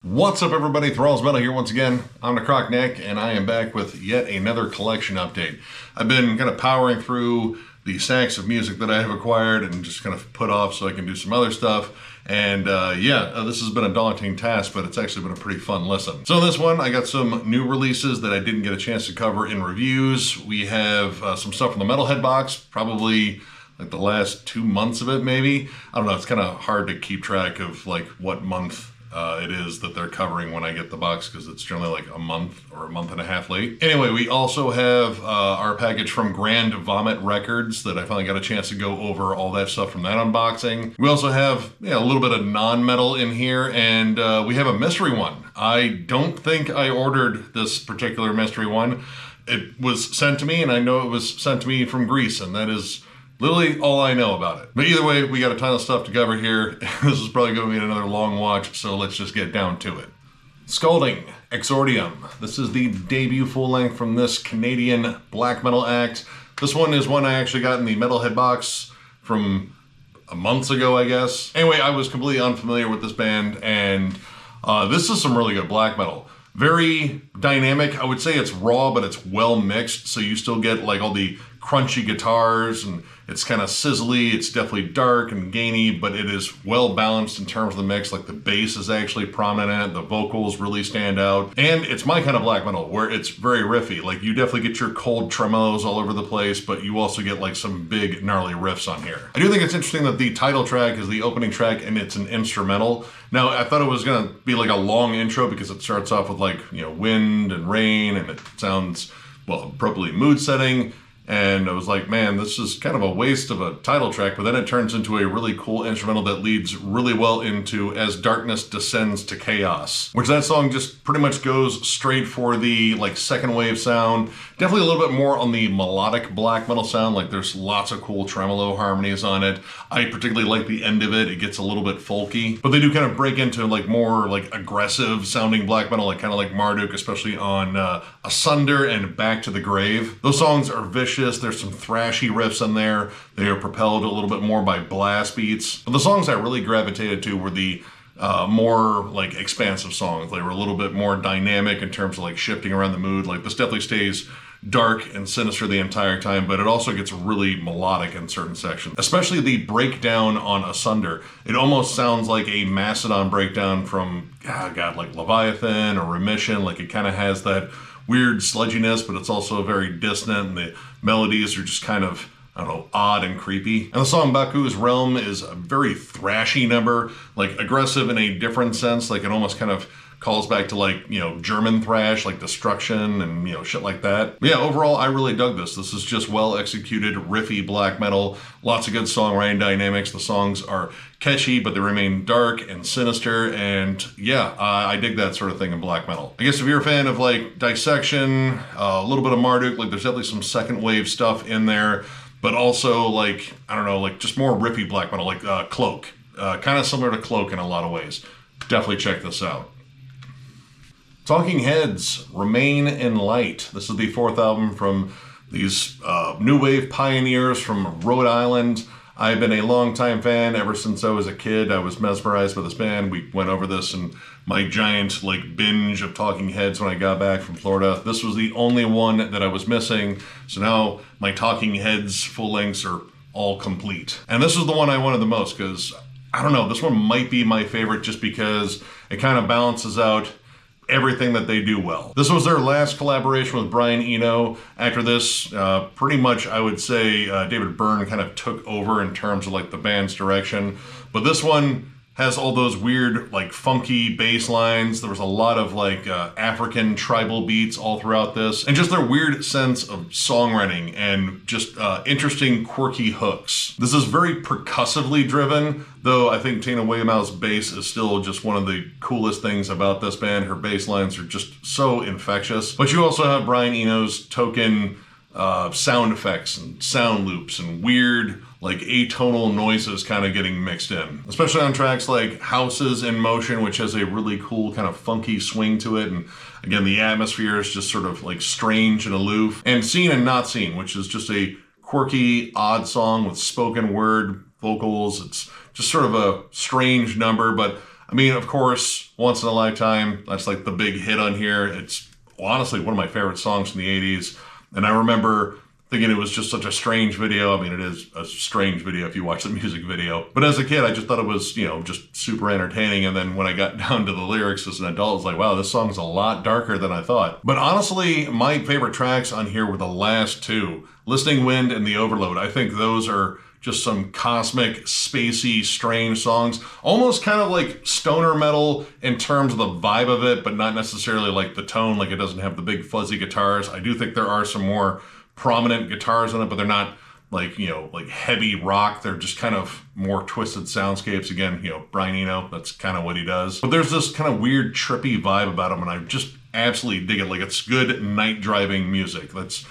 What's up, everybody? Thralls Metal here once again. I'm Necrotic, and I am back with yet another collection update. I've been kind of powering through the stacks of music that I have acquired and just kind of put off so I can do some other stuff. And this has been a daunting task, but it's actually been a pretty fun listen. So in this one, I got some new releases that I didn't get a chance to cover in reviews. We have some stuff from the Metalhead box, probably like the last 2 months of it, maybe. I don't know, it's kind of hard to keep track of like what month it is that they're covering when I get the box, because it's generally like a month or a month and a half late. Anyway, we also have our package from Grand Vomit Records that I finally got a chance to go over all that stuff from that unboxing. We also have a little bit of non-metal in here, and we have a mystery one. I don't think I ordered this particular mystery one. It was sent to me, and I know it was sent to me from Greece, and that is literally all I know about it. But either way, we got a ton of stuff to cover here. This is probably going to be another long watch, so let's just get down to it. Scalding Exordium. This is the debut full length from this Canadian black metal act. This one is one I actually got in the Metalhead box from months ago, I guess. Anyway, I was completely unfamiliar with this band, and this is some really good black metal. Very dynamic. I would say it's raw, but it's well mixed, so you still get like all the crunchy guitars, and it's kind of sizzly. It's definitely dark and gainy, but it is well balanced in terms of the mix. Like the bass is actually prominent in it, the vocals really stand out, and it's my kind of black metal where it's very riffy. Like you definitely get your cold tremolos all over the place, but you also get like some big gnarly riffs on here. I do think it's interesting that the title track is the opening track and it's an instrumental. Now, I thought it was gonna be like a long intro because it starts off with like, wind and rain, and it sounds, well, appropriately mood setting. And I was like, man, this is kind of a waste of a title track, but then it turns into a really cool instrumental that leads really well into As Darkness Descends to Chaos, which that song just pretty much goes straight for the like second wave sound. Definitely a little bit more on the melodic black metal sound. Like there's lots of cool tremolo harmonies on it. I particularly like the end of it. It gets a little bit folky, but they do kind of break into like more like aggressive sounding black metal, like kind of like Marduk, especially on Asunder and Back to the Grave. Those songs are vicious. There's some thrashy riffs in there. They are propelled a little bit more by blast beats. But the songs I really gravitated to were the more like expansive songs. They were a little bit more dynamic in terms of like shifting around the mood. Like this definitely stays dark and sinister the entire time, but it also gets really melodic in certain sections. Especially the breakdown on Asunder. It almost sounds like a Mastodon breakdown from, like Leviathan or Remission. Like it kind of has that weird sludginess, but it's also very dissonant, and the melodies are just kind of, I don't know, odd and creepy. And the song Baku's Realm is a very thrashy number, like aggressive in a different sense. Like it almost kind of calls back to like, German thrash, like Destruction and, shit like that. But yeah, overall, I really dug this. This is just well executed, riffy black metal, lots of good songwriting dynamics. The songs are catchy, but they remain dark and sinister, and I dig that sort of thing in black metal. I guess if you're a fan of like Dissection, a little bit of Marduk, like there's definitely some second wave stuff in there, but also like, I don't know, like just more riffy black metal, like Cloak. Kind of similar to Cloak in a lot of ways. Definitely check this out. Talking Heads, Remain in Light. This is the fourth album from these new wave pioneers from Rhode Island. I've been a longtime fan ever since I was a kid. I was mesmerized by this band. We went over this in my giant binge of Talking Heads when I got back from Florida. This was the only one that I was missing, so now my Talking Heads full lengths are all complete. And this was the one I wanted the most because, I don't know, this one might be my favorite just because it kind of balances out everything that they do well. This was their last collaboration with Brian Eno. After this, pretty much I would say David Byrne kind of took over in terms of like the band's direction. But this one has all those weird like funky bass lines. There was a lot of like African tribal beats all throughout this, and just their weird sense of songwriting and just interesting quirky hooks. This is very percussively driven, though I think Tina Weymouth's bass is still just one of the coolest things about this band. Her bass lines are just so infectious. But you also have Brian Eno's token sound effects and sound loops and weird like atonal noises kind of getting mixed in, especially on tracks like Houses in Motion, which has a really cool kind of funky swing to it. And again, the atmosphere is just sort of like strange and aloof. And Seen and Not Seen, which is just a quirky, odd song with spoken word vocals. It's just sort of a strange number, but I mean, of course, Once in a Lifetime, that's like the big hit on here. It's honestly one of my favorite songs from the 80s. And I remember thinking it was just such a strange video. I mean, it is a strange video if you watch the music video. But as a kid, I just thought it was, you know, just super entertaining. And then when I got down to the lyrics as an adult, I was like, wow, this song's a lot darker than I thought. But honestly, my favorite tracks on here were the last two, Listening Wind and The Overload. I think those are just some cosmic, spacey, strange songs. Almost kind of like stoner metal in terms of the vibe of it, but not necessarily like the tone, like it doesn't have the big fuzzy guitars. I do think there are some more prominent guitars in it, but they're not like, you know, like heavy rock. They're just kind of more twisted soundscapes. Again, you know, Brian Eno, that's kind of what he does. But there's this kind of weird, trippy vibe about him, and I just absolutely dig it. Like, it's good night driving music. That's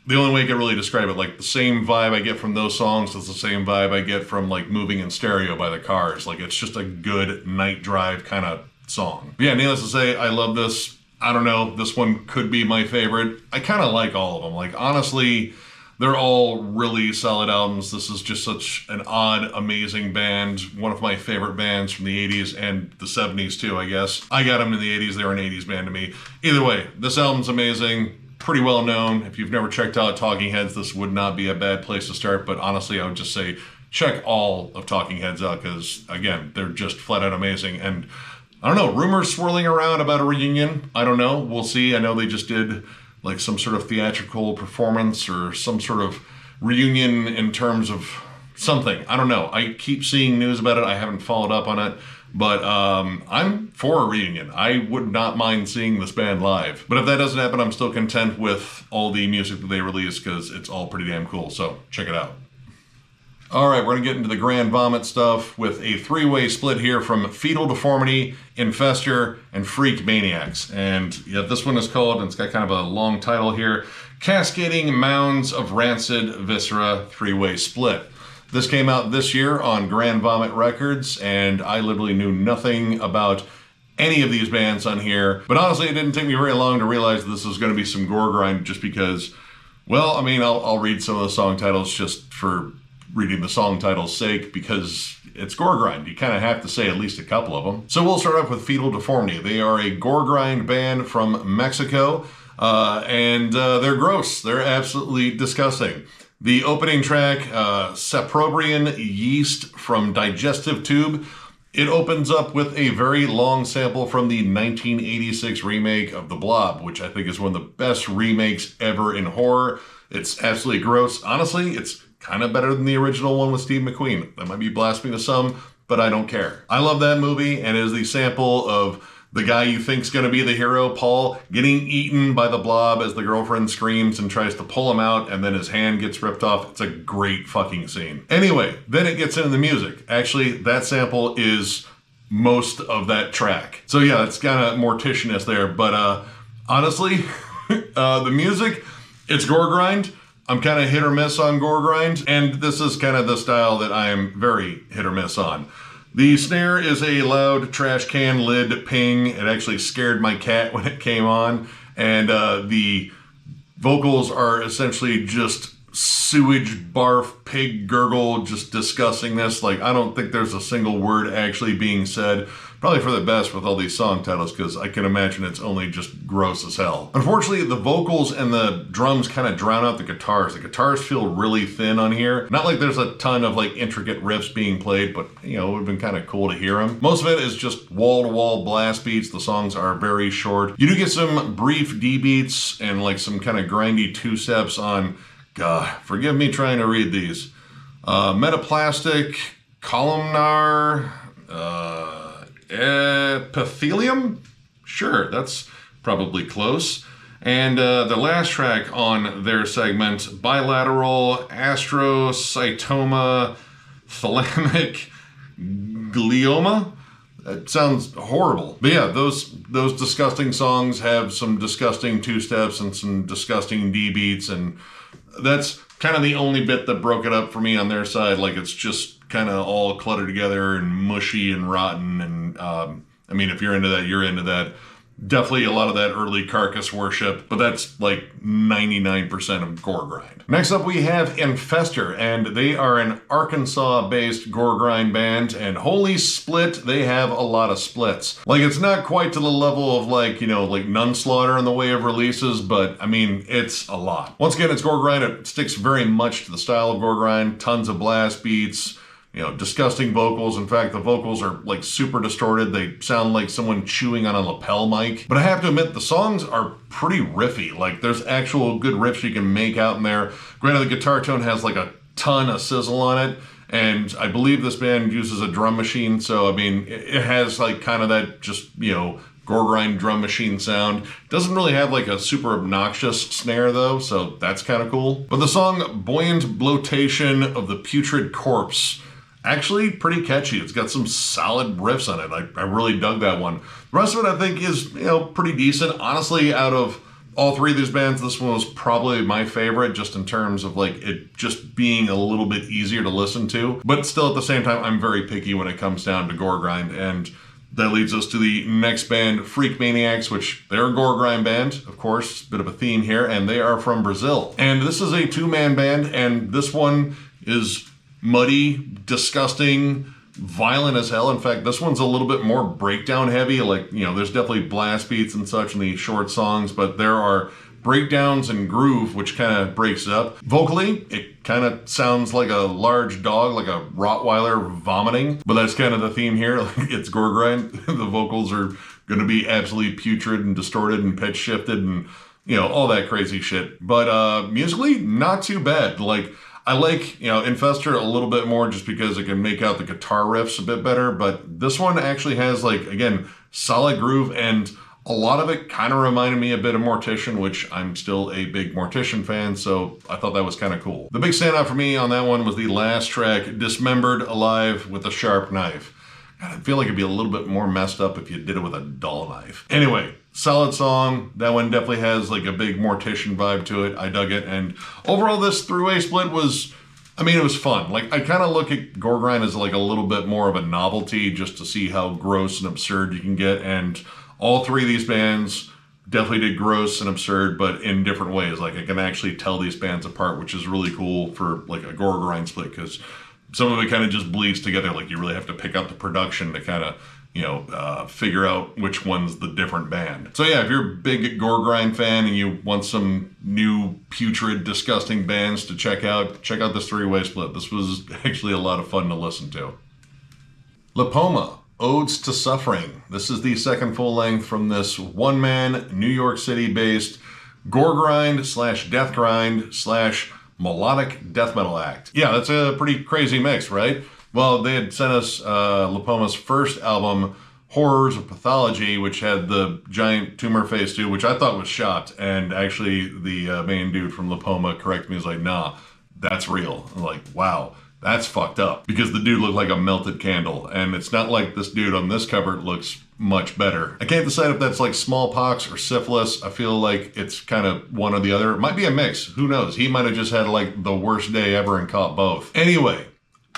the only way I can really describe it. Like, the same vibe I get from those songs is the same vibe I get from, like, Moving in Stereo by the Cars. Like, it's just a good night drive kind of song. But yeah, needless to say, I love this. I don't know, this one could be my favorite. I kind of like all of them. Like, honestly, they're all really solid albums. This is just such an odd, amazing band. One of my favorite bands from the 80s and the 70s too, I guess. I got them in the 80s. They were an 80s band to me. Either way, this album's amazing. Pretty well known. If you've never checked out Talking Heads, this would not be a bad place to start. But honestly, I would just say check all of Talking Heads out because, again, they're just flat out amazing. And I don't know, rumors swirling around about a reunion. I don't know. We'll see. I know they just did like some sort of theatrical performance or some sort of reunion in terms of something. I don't know. I keep seeing news about it. I haven't followed up on it. But I'm for a reunion. I would not mind seeing this band live. But if that doesn't happen, I'm still content with all the music that they release because it's all pretty damn cool. So check it out. All right, we're going to get into the Grand Vomit stuff with a three-way split here from Fetal, Deformity, Infester, and Freak Maniacs. And yeah, this one is called, and it's got kind of a long title here, Cascading Mounds of Rancid, Viscera, three-way split. This came out this year on Grand Vomit Records, and I literally knew nothing about any of these bands on here. But honestly, it didn't take me very long to realize this was going to be some gore grind just because, well, I mean, I'll read some of the song titles just for reading the song title's sake because it's gore grind. You kind of have to say at least a couple of them. So we'll start off with Fetal Deformity. They are a gore grind band from Mexico, and they're gross. They're absolutely disgusting. The opening track, Saprobrian Yeast from Digestive Tube, it opens up with a very long sample from the 1986 remake of The Blob, which I think is one of the best remakes ever in horror. It's absolutely gross. Honestly, it's kind of better than the original one with Steve McQueen. That might be blasphemy to some, but I don't care. I love that movie, and it is the sample of the guy you think's going to be the hero, Paul, getting eaten by the blob as the girlfriend screams and tries to pull him out, and then his hand gets ripped off. It's a great fucking scene. Anyway, then it gets into the music. Actually, that sample is most of that track. So yeah, it's kind of Morticianous there, but honestly, the music, it's gore grind. I'm kind of hit or miss on gore grind, and this is kind of the style that I am very hit or miss on. The snare is a loud trash can lid ping. It actually scared my cat when it came on, and the vocals are essentially just sewage, barf, pig gurgle, just disgustingness. Like, I don't think there's a single word actually being said. Probably for the best with all these song titles, because I can imagine it's only just gross as hell. Unfortunately, the vocals and the drums kind of drown out the guitars. The guitars feel really thin on here. Not like there's a ton of like intricate riffs being played, but you know, it would have been kind of cool to hear them. Most of it is just wall-to-wall blast beats. The songs are very short. You do get some brief D beats and like some kind of grindy two-steps on, God, forgive me trying to read these. Metaplastic, columnar, epithelium? Sure, that's probably close. And the last track on their segment, bilateral astrocytoma thalamic glioma. That sounds horrible. But yeah, those disgusting songs have some disgusting two-steps and some disgusting D-beats, and that's kind of the only bit that broke it up for me on their side. Like, it's just kind of all cluttered together and mushy and rotten, and I mean, if you're into that, you're into that. Definitely a lot of that early carcass worship, but that's like 99% of gore grind. Next up we have Infester, and they are an Arkansas-based gore grind band, and holy split, they have a lot of splits. Like, it's not quite to the level of like, you know, like Nunslaughter in the way of releases, but I mean, it's a lot. Once again, it's gore grind. It sticks very much to the style of gore grind, tons of blast beats, you know, disgusting vocals. In fact, the vocals are like super distorted. They sound like someone chewing on a lapel mic. But I have to admit, the songs are pretty riffy. Like, there's actual good riffs you can make out in there. Granted, the guitar tone has like a ton of sizzle on it. And I believe this band uses a drum machine. So, I mean, it has like kind of that just, you know, gore grind drum machine sound. Doesn't really have like a super obnoxious snare though, so that's kind of cool. But the song Buoyant Bloatation of the Putrid Corpse, actually pretty catchy. It's got some solid riffs on it. I really dug that one. The rest of it I think is, you know, pretty decent. Honestly, out of all three of these bands, this one was probably my favorite, just in terms of like it just being a little bit easier to listen to. But still, at the same time, I'm very picky when it comes down to gore grind, and that leads us to the next band, Freak Maniacs, which they're a gore grind band, of course, bit of a theme here, and they are from Brazil. And this is a two-man band, and this one is muddy, disgusting, violent as hell. In fact, this one's a little bit more breakdown heavy. Like, you know, there's definitely blast beats and such in the short songs, but there are breakdowns and groove, which kind of breaks it up. Vocally, it kind of sounds like a large dog, like a Rottweiler vomiting, but that's kind of the theme here. Like, it's gore grind. The vocals are going to be absolutely putrid and distorted and pitch shifted and, you know, all that crazy shit. But musically, not too bad. Like, I like, you know, Infester a little bit more just because I can make out the guitar riffs a bit better, but this one actually has, like, again, solid groove, and a lot of it kind of reminded me a bit of Mortician, which I'm still a big Mortician fan, so I thought that was kind of cool. The big standout for me on that one was the last track, Dismembered Alive with a Sharp Knife. God, I feel like it'd be a little bit more messed up if you did it with a dull knife. Anyway, solid song. That one definitely has like a big Mortician vibe to it. I dug it. And overall, this three-way split was, I mean, it was fun. Like, I kind of look at gore grind as like a little bit more of a novelty, just to see how gross and absurd you can get. And all three of these bands definitely did gross and absurd, but in different ways. Like, I can actually tell these bands apart, which is really cool for like a gore grind split, because some of it kind of just bleeds together. Like, you really have to pick out the production to kind of, you know, figure out which one's the different band. So yeah, if you're a big gore grind fan and you want some new putrid, disgusting bands to check out this three-way split. This was actually a lot of fun to listen to. Lipoma, Odes to Suffering. This is the second full length from this one-man, New York City-based gore grind / death grind / melodic death metal act. Yeah, that's a pretty crazy mix, right? Well, they had sent us Lipoma's first album, Horrors of Pathology, which had the giant tumor face too, which I thought was shot. And actually, the main dude from Lipoma corrected me. He was like, nah, that's real. I'm like, wow, that's fucked up. Because the dude looked like a melted candle. And it's not like this dude on this cover looks much better. I can't decide if that's like smallpox or syphilis. I feel like it's kind of one or the other. It might be a mix. Who knows? He might have just had like the worst day ever and caught both. Anyway,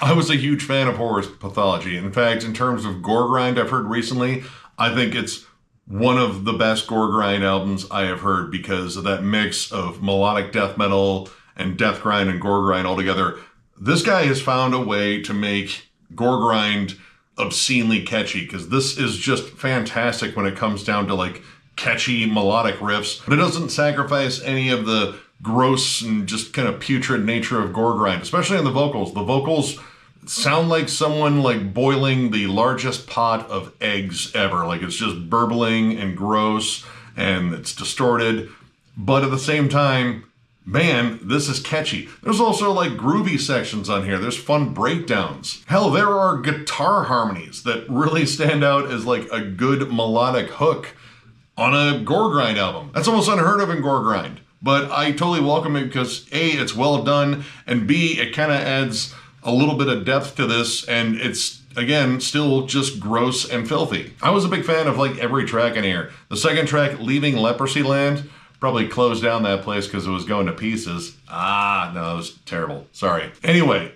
I was a huge fan of Horror's Pathology. In fact, in terms of gore grind I've heard recently, I think it's one of the best gore grind albums I have heard, because of that mix of melodic death metal and death grind and gore grind all together. This guy has found a way to make gore grind obscenely catchy, because this is just fantastic when it comes down to like catchy melodic riffs, but it doesn't sacrifice any of the gross and just kind of putrid nature of gore grind, especially on the vocals. The vocals sound like someone like boiling the largest pot of eggs ever. Like, it's just burbling and gross and it's distorted, but at the same time, man, this is catchy. There's also like groovy sections on here. There's fun breakdowns. Hell, there are guitar harmonies that really stand out as like a good melodic hook on a gore grind album. That's almost unheard of in gore grind, but I totally welcome it because A, it's well done, and B, it kind of adds a little bit of depth to this, and it's, again, still just gross and filthy. I was a big fan of like every track in here. The second track, Leaving Leprosy Land, probably closed down that place because it was going to pieces. Ah, no, it was terrible. Sorry. Anyway,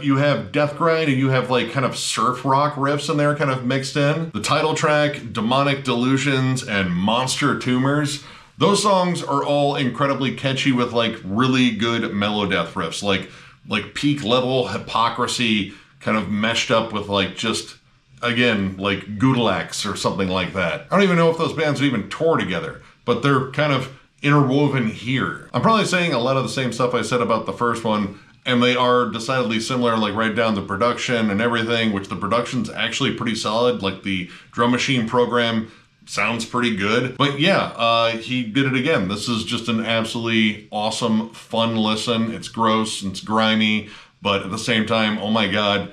you have death grind and you have like kind of surf rock riffs in there kind of mixed in. The title track, Demonic Delusions and Monster Tumors. Those songs are all incredibly catchy with like really good mellow death riffs, like peak level hypocrisy kind of meshed up with like just, again, like Gudalax or something like that. I don't even know if those bands would even tour together, but they're kind of interwoven here. I'm probably saying a lot of the same stuff I said about the first one, and they are decidedly similar, like right down to production and everything, which the production's actually pretty solid. Like the drum machine program sounds pretty good. But yeah, he did it again. This is just an absolutely awesome, fun listen. It's gross, and it's grimy, but at the same time, oh my God,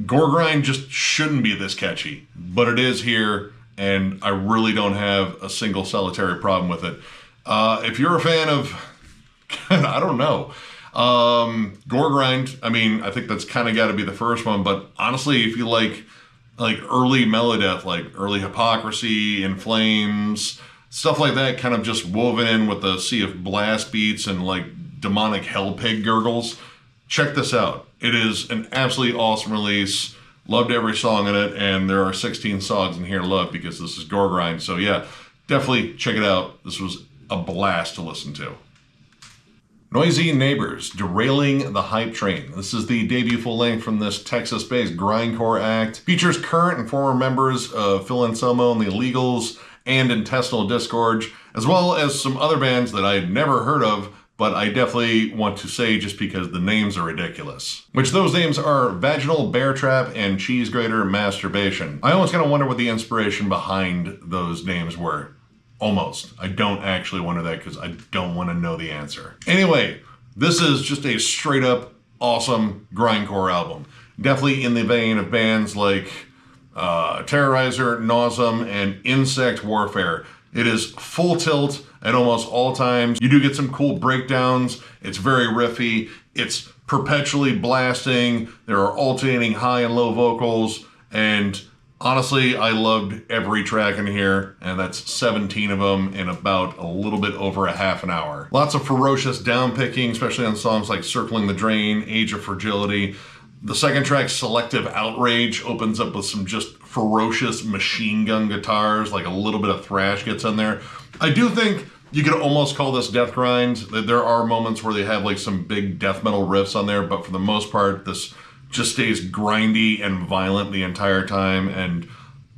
gore grind just shouldn't be this catchy, but it is here, and I really don't have a single solitary problem with it. If you're a fan of, I don't know, gore grind, I mean, I think that's kind of got to be the first one, but honestly, if you like early melodeath, like early Hypocrisy, In Flames, stuff like that, kind of just woven in with a sea of blast beats and like demonic hell pig gurgles, check this out. It is an absolutely awesome release. Loved every song in it, and there are 16 songs in here to love because this is gore grind. So yeah, definitely check it out. This was a blast to listen to. Noisy Neighbors, Derailing the Hype Train. This is the debut full length from this Texas-based grindcore act. Features current and former members of Phil Anselmo and the Illegals and Intestinal Disgorge, as well as some other bands that I had never heard of, but I definitely want to say just because the names are ridiculous. Which those names are Vaginal Bear Trap and Cheese Grater Masturbation. I almost kind of wonder what the inspiration behind those names were. Almost. I don't actually wonder that because I don't want to know the answer. Anyway, this is just a straight up awesome grindcore album. Definitely in the vein of bands like Terrorizer, Nauseum, and Insect Warfare. It is full tilt at almost all times. You do get some cool breakdowns. It's very riffy. It's perpetually blasting. There are alternating high and low vocals, and honestly, I loved every track in here, and that's 17 of them in about a little bit over a half an hour. Lots of ferocious downpicking, especially on songs like Circling the Drain, Age of Fragility. The second track, Selective Outrage, opens up with some just ferocious machine gun guitars, like a little bit of thrash gets in there. I do think you could almost call this death grind. There are moments where they have like some big death metal riffs on there, but for the most part, this just stays grindy and violent the entire time, and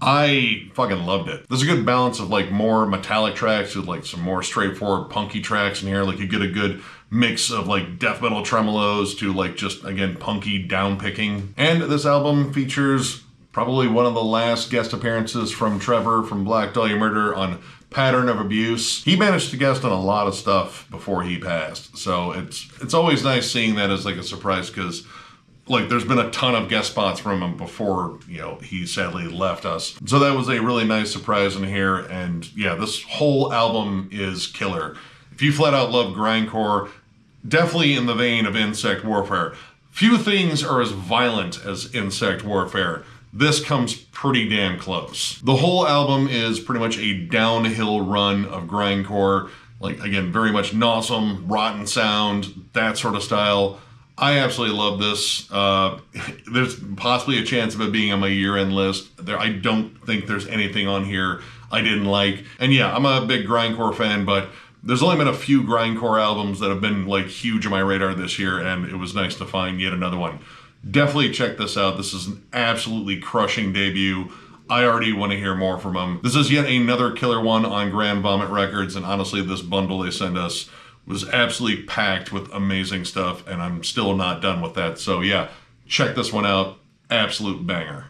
I fucking loved it. There's a good balance of like more metallic tracks with like some more straightforward punky tracks in here. Like you get a good mix of like death metal tremolos to like just, again, punky downpicking. And this album features probably one of the last guest appearances from Trevor from Black Dahlia Murder on Pattern of Abuse. He managed to guest on a lot of stuff before he passed, so it's always nice seeing that as like a surprise, because like there's been a ton of guest spots from him before, you know, he sadly left us. So that was a really nice surprise in here, and yeah, this whole album is killer. If you flat out love grindcore, definitely in the vein of Insect Warfare. Few things are as violent as Insect Warfare. This comes pretty damn close. The whole album is pretty much a downhill run of grindcore. Like, again, very much Nauseum, rotten sound, that sort of style. I absolutely love this. There's possibly a chance of it being on my year-end list. I don't think there's anything on here I didn't like. And yeah, I'm a big grindcore fan, but there's only been a few grindcore albums that have been like huge on my radar this year, and it was nice to find yet another one. Definitely check this out. This is an absolutely crushing debut. I already want to hear more from him. This is yet another killer one on Grand Vomit Records, and honestly, this bundle they sent us was absolutely packed with amazing stuff, and I'm still not done with that. So yeah, check this one out. Absolute banger.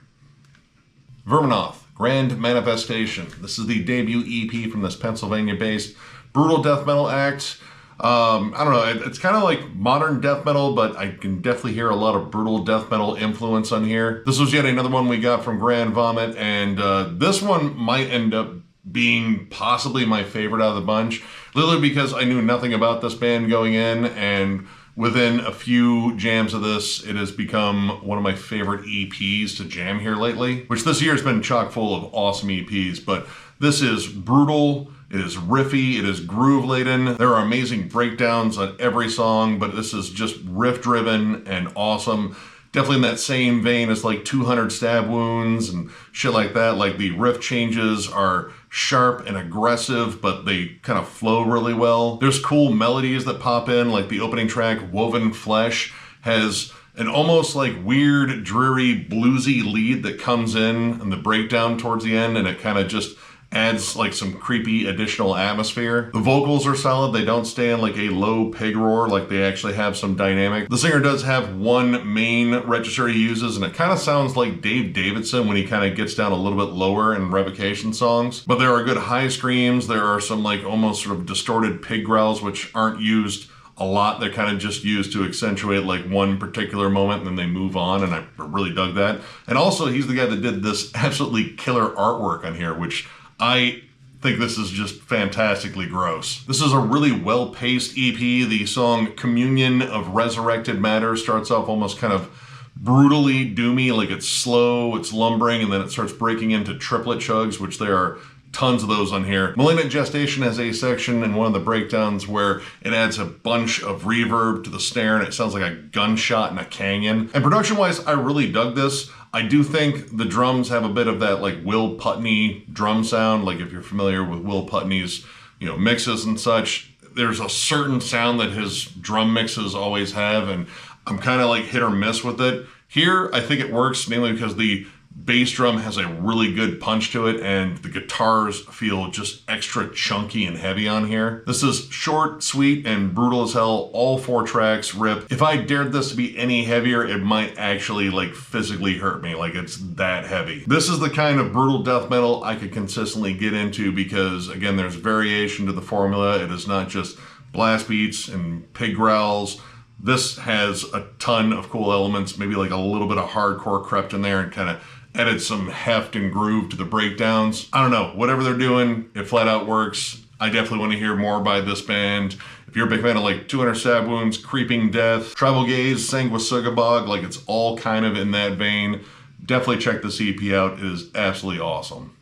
Verminoth, Grand Manifestation. This is the debut EP from this Pennsylvania-based brutal death metal act. I don't know, it's kind of like modern death metal, but I can definitely hear a lot of brutal death metal influence on here. This was yet another one we got from Grand Vomit, and this one might end up being possibly my favorite out of the bunch, literally because I knew nothing about this band going in, and within a few jams of this, it has become one of my favorite EPs to jam here lately, which this year has been chock full of awesome EPs, but This is brutal. It is riffy, it is groove-laden. There are amazing breakdowns on every song, but this is just riff-driven and awesome. Definitely in that same vein as like 200 Stab Wounds and shit like that. Like the riff changes are sharp and aggressive, but they kind of flow really well. There's cool melodies that pop in, like the opening track, Woven Flesh, has an almost like weird, dreary, bluesy lead that comes in and the breakdown towards the end, and it kind of just adds like some creepy additional atmosphere. The vocals are solid. They don't stay in like a low pig roar, like they actually have some dynamic. The singer does have one main register he uses, and it kind of sounds like Dave Davidson when he kind of gets down a little bit lower in Revocation songs. But there are good high screams. There are some like almost sort of distorted pig growls, which aren't used a lot. They're kind of just used to accentuate like one particular moment and then they move on, and I really dug that. And also he's the guy that did this absolutely killer artwork on here, which I think this is just fantastically gross. This is a really well-paced EP. The song Communion of Resurrected Matter starts off almost kind of brutally doomy, like it's slow, it's lumbering, and then it starts breaking into triplet chugs, which there are tons of those on here. Malignant Gestation has a section in one of the breakdowns where it adds a bunch of reverb to the snare and it sounds like a gunshot in a canyon. And production-wise, I really dug this. I do think the drums have a bit of that like Will Putney drum sound. Like if you're familiar with Will Putney's, mixes and such, there's a certain sound that his drum mixes always have, and I'm kind of like hit or miss with it. Here, I think it works mainly because the bass drum has a really good punch to it, and the guitars feel just extra chunky and heavy on here. This is short, sweet, and brutal as hell. All 4 tracks rip. If I dared this to be any heavier, it might actually like physically hurt me. Like it's that heavy. This is the kind of brutal death metal I could consistently get into because, again, there's variation to the formula. It is not just blast beats and pig growls. This has a ton of cool elements, maybe like a little bit of hardcore crept in there and kind of added some heft and groove to the breakdowns. I don't know, whatever they're doing, it flat out works. I definitely want to hear more by this band. If you're a big fan of like 200 Stab Wounds, Creeping Death, Tribal Gaze, Sanguisugabog, like it's all kind of in that vein, definitely check this EP out. It is absolutely awesome.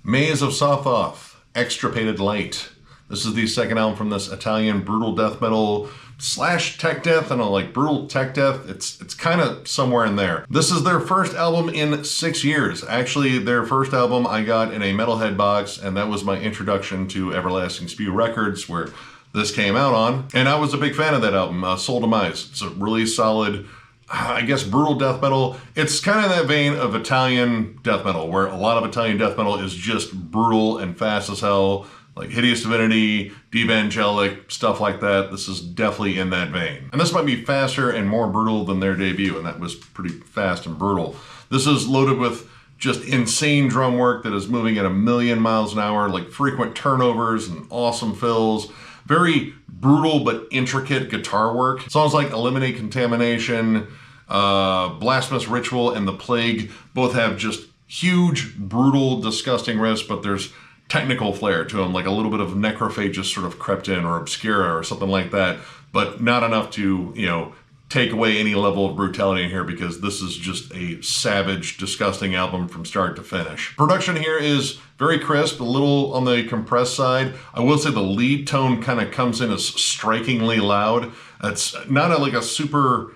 Maze of Sothoth, Extirpated Light. This is the second album from this Italian brutal death metal / tech death. I don't know, like brutal tech death. It's kind of somewhere in there. This is their first album in 6 years. Actually, their first album I got in a Metalhead box, and that was my introduction to Everlasting Spew Records, where this came out on. And I was a big fan of that album, Soul Demise. It's a really solid, I guess, brutal death metal. It's kind of that vein of Italian death metal, where a lot of Italian death metal is just brutal and fast as hell. Like Hideous Divinity, Devangelic, stuff like that. This is definitely in that vein. And this might be faster and more brutal than their debut, and that was pretty fast and brutal. This is loaded with just insane drum work that is moving at 1,000,000 miles an hour, like frequent turnovers and awesome fills. Very brutal but intricate guitar work. Songs like Eliminate Contamination, Blasphemous Ritual, and The Plague both have just huge, brutal, disgusting riffs, but there's technical flair to them, like a little bit of Necrophagist sort of crept in, or Viscera or something like that, but not enough to, take away any level of brutality in here, because this is just a savage, disgusting album from start to finish. Production here is very crisp, a little on the compressed side. I will say the lead tone kind of comes in as strikingly loud. It's not like a super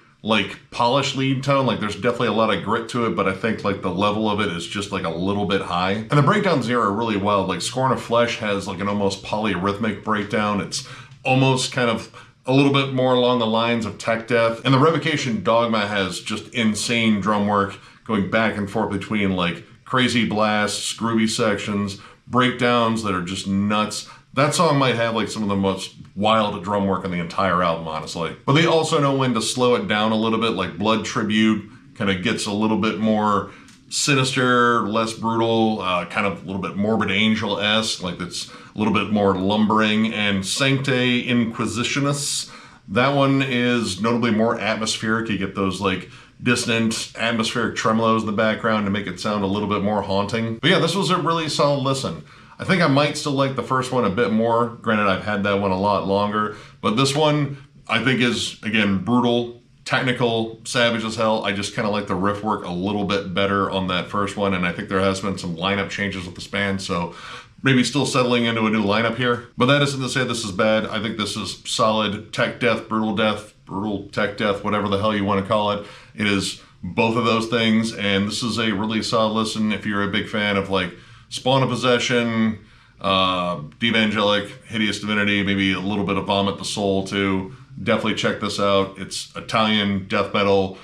polished lead tone. Like there's definitely a lot of grit to it, but I think like the level of it is just like a little bit high. And the breakdowns here are really wild. Like Scorn of Flesh has like an almost polyrhythmic breakdown. It's almost kind of a little bit more along the lines of tech death. And the Revocation Dogma has just insane drum work going back and forth between like crazy blasts, groovy sections, breakdowns that are just nuts. That song might have like some of the most wild drum work on the entire album, honestly. But they also know when to slow it down a little bit. Like Blood Tribute kind of gets a little bit more sinister, less brutal, kind of a little bit Morbid Angel-esque. Like it's a little bit more lumbering. And Sancte Inquisitionis, that one is notably more atmospheric. You get those like dissonant atmospheric tremolos in the background to make it sound a little bit more haunting. But yeah, this was a really solid listen. I think I might still like the first one a bit more. Granted, I've had that one a lot longer, but this one I think is, again, brutal, technical, savage as hell. I just kind of like the riff work a little bit better on that first one, and I think there has been some lineup changes with this band, so maybe still settling into a new lineup here. But that isn't to say this is bad. I think this is solid tech death, brutal tech death, whatever the hell you want to call it. It is both of those things, and this is a really solid listen if you're a big fan of like Spawn of Possession, Devangelic, Hideous Divinity, maybe a little bit of Vomit the Soul too. Definitely check this out. It's Italian death metal.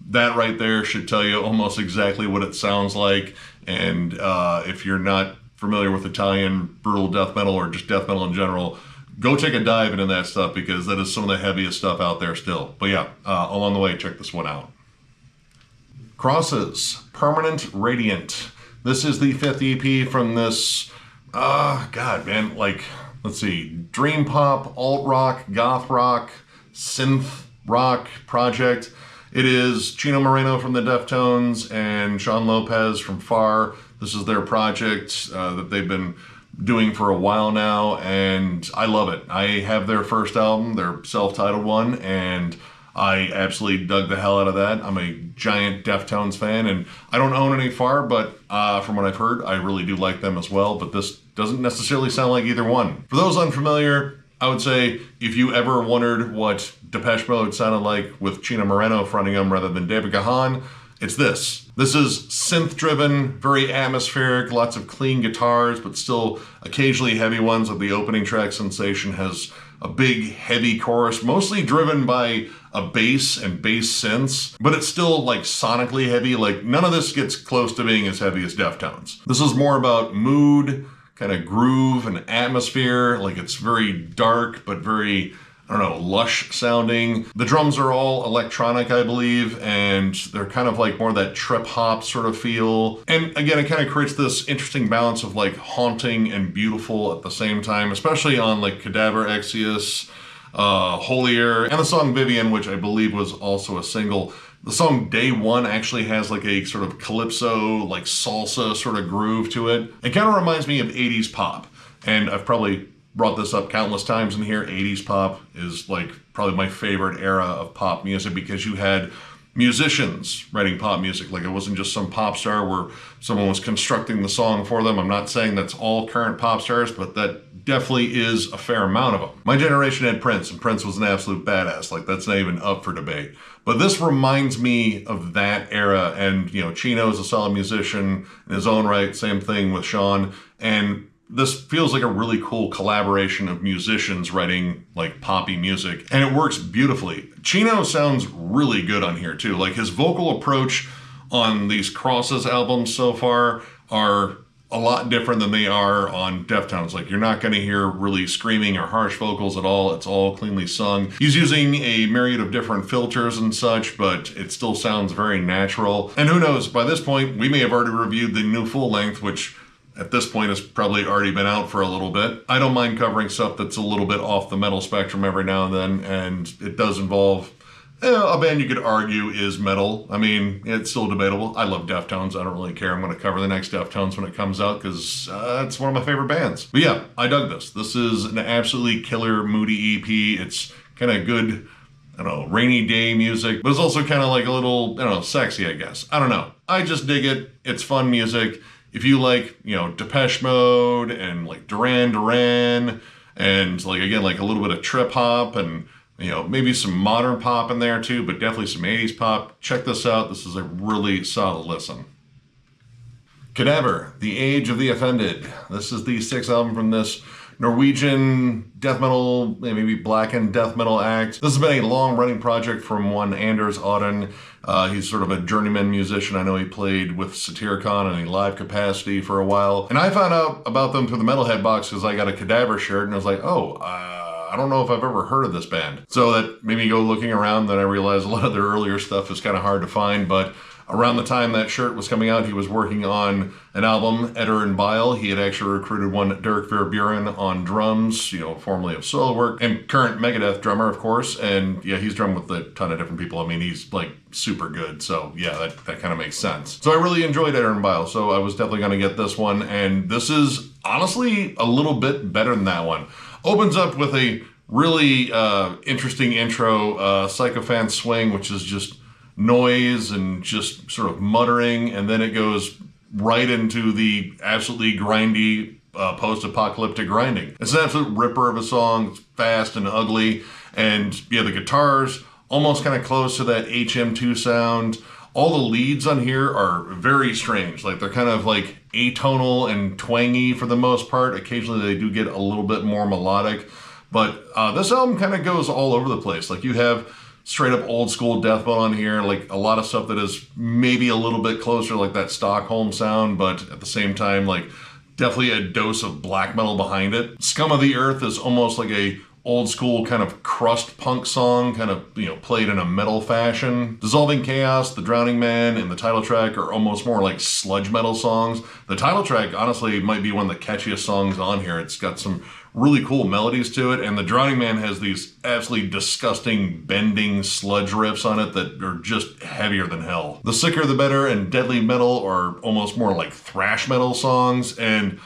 That right there should tell you almost exactly what it sounds like. And if you're not familiar with Italian brutal death metal or just death metal in general, go take a dive into that stuff because that is some of the heaviest stuff out there still. But yeah, along the way, check this one out. Crosses, Permanent Radiant. This is the 5th EP from this, God, man, like, let's see, dream pop, alt rock, goth rock, synth rock project. It is Chino Moreno from the Deftones and Sean Lopez from Far. This is their project that they've been doing for a while now, and I love it. I have their first album, their self-titled one, and I absolutely dug the hell out of that. I'm a giant Deftones fan, and I don't own any Far, but from what I've heard, I really do like them as well, but this doesn't necessarily sound like either one. For those unfamiliar, I would say if you ever wondered what Depeche Mode sounded like with Chino Moreno fronting them rather than David Gahan, it's this. This is synth-driven, very atmospheric, lots of clean guitars, but still occasionally heavy ones. Like the opening track, Sensation, has a big, heavy chorus, mostly driven by a bass and bass synths, but it's still like sonically heavy. Like none of this gets close to being as heavy as Deftones. This is more about mood, kind of groove and atmosphere. Like it's very dark, but very, I don't know, lush sounding. The drums are all electronic, I believe, and they're kind of like more that trip hop sort of feel. And again, it kind of creates this interesting balance of like haunting and beautiful at the same time, especially on like Cadaver Age, Holier, and the song Vivian, which I believe was also a single. The song Day One actually has like a sort of calypso, like salsa sort of groove to it. It kind of reminds me of 80s pop, and I've probably brought this up countless times in here. 80s pop is like probably my favorite era of pop music because you had musicians writing pop music. Like it wasn't just some pop star where someone was constructing the song for them. I'm not saying that's all current pop stars, but that definitely is a fair amount of them. My generation had Prince, and Prince was an absolute badass. Like that's not even up for debate. But this reminds me of that era, and you know, Chino is a solid musician in his own right. Same thing with Sean, and this feels like a really cool collaboration of musicians writing like poppy music, and it works beautifully. Chino sounds really good on here too. Like his vocal approach on these Crosses albums so far are a lot different than they are on Deftones. Like you're not going to hear really screaming or harsh vocals at all. It's all cleanly sung. He's using a myriad of different filters and such, but it still sounds very natural. And who knows, by this point, we may have already reviewed the new full length, which at this point has probably already been out for a little bit. I don't mind covering stuff that's a little bit off the metal spectrum every now and then, and it does involve a band you could argue is metal. I mean, it's still debatable. I love Deftones. I don't really care. I'm going to cover the next Deftones when it comes out because it's one of my favorite bands. But yeah, I dug this. This is an absolutely killer, moody EP. It's kind of good, I don't know, rainy day music, but it's also kind of like a little, I don't know, sexy, I guess. I don't know. I just dig it. It's fun music. If you like, you know, Depeche Mode and like Duran Duran and like, again, like a little bit of trip hop and, you know, maybe some modern pop in there too, but definitely some 80s pop. Check this out. This is a really solid listen. Cadaver, The Age of the Offended. This is the 6th album from this Norwegian death metal, maybe blackened death metal act. This has been a long-running project from one Anders Auden. He's sort of a journeyman musician. I know he played with Satyricon in a live capacity for a while. And I found out about them through the Metalhead box because I got a Cadaver shirt and I was like, oh, I don't know if I've ever heard of this band. So that made me go looking around. Then I realized a lot of their earlier stuff is kind of hard to find, but around the time that shirt was coming out, he was working on an album, Eder and Bile. He had actually recruited one Dirk Verburen on drums, you know, formerly of Solo Work, and current Megadeth drummer, of course. And yeah, he's drummed with a ton of different people. I mean, he's like super good. So yeah, that kind of makes sense. So I really enjoyed Eder and Bile. So I was definitely going to get this one. And this is honestly a little bit better than that one. Opens up with a really interesting intro, Sycophant Swing, which is just noise and just sort of muttering, and then it goes right into the absolutely grindy post-apocalyptic grinding. It's an absolute ripper of a song. It's fast and ugly, and yeah, the guitars almost kind of close to that HM2 sound. All the leads on here are very strange. Like they're kind of like atonal and twangy for the most part. Occasionally they do get a little bit more melodic, but this album kind of goes all over the place. Like you have straight up old school death metal on here, like a lot of stuff that is maybe a little bit closer like that Stockholm sound, but at the same time, like definitely a dose of black metal behind it. Scum of the Earth is almost like a old school kind of crust punk song, kind of, you know, played in a metal fashion. Dissolving Chaos, The Drowning Man, and the title track are almost more like sludge metal songs. The title track, honestly, might be one of the catchiest songs on here. It's got some really cool melodies to it, and The Drowning Man has these absolutely disgusting bending sludge riffs on it that are just heavier than hell. The Sicker the Better and Deadly Metal are almost more like thrash metal songs, and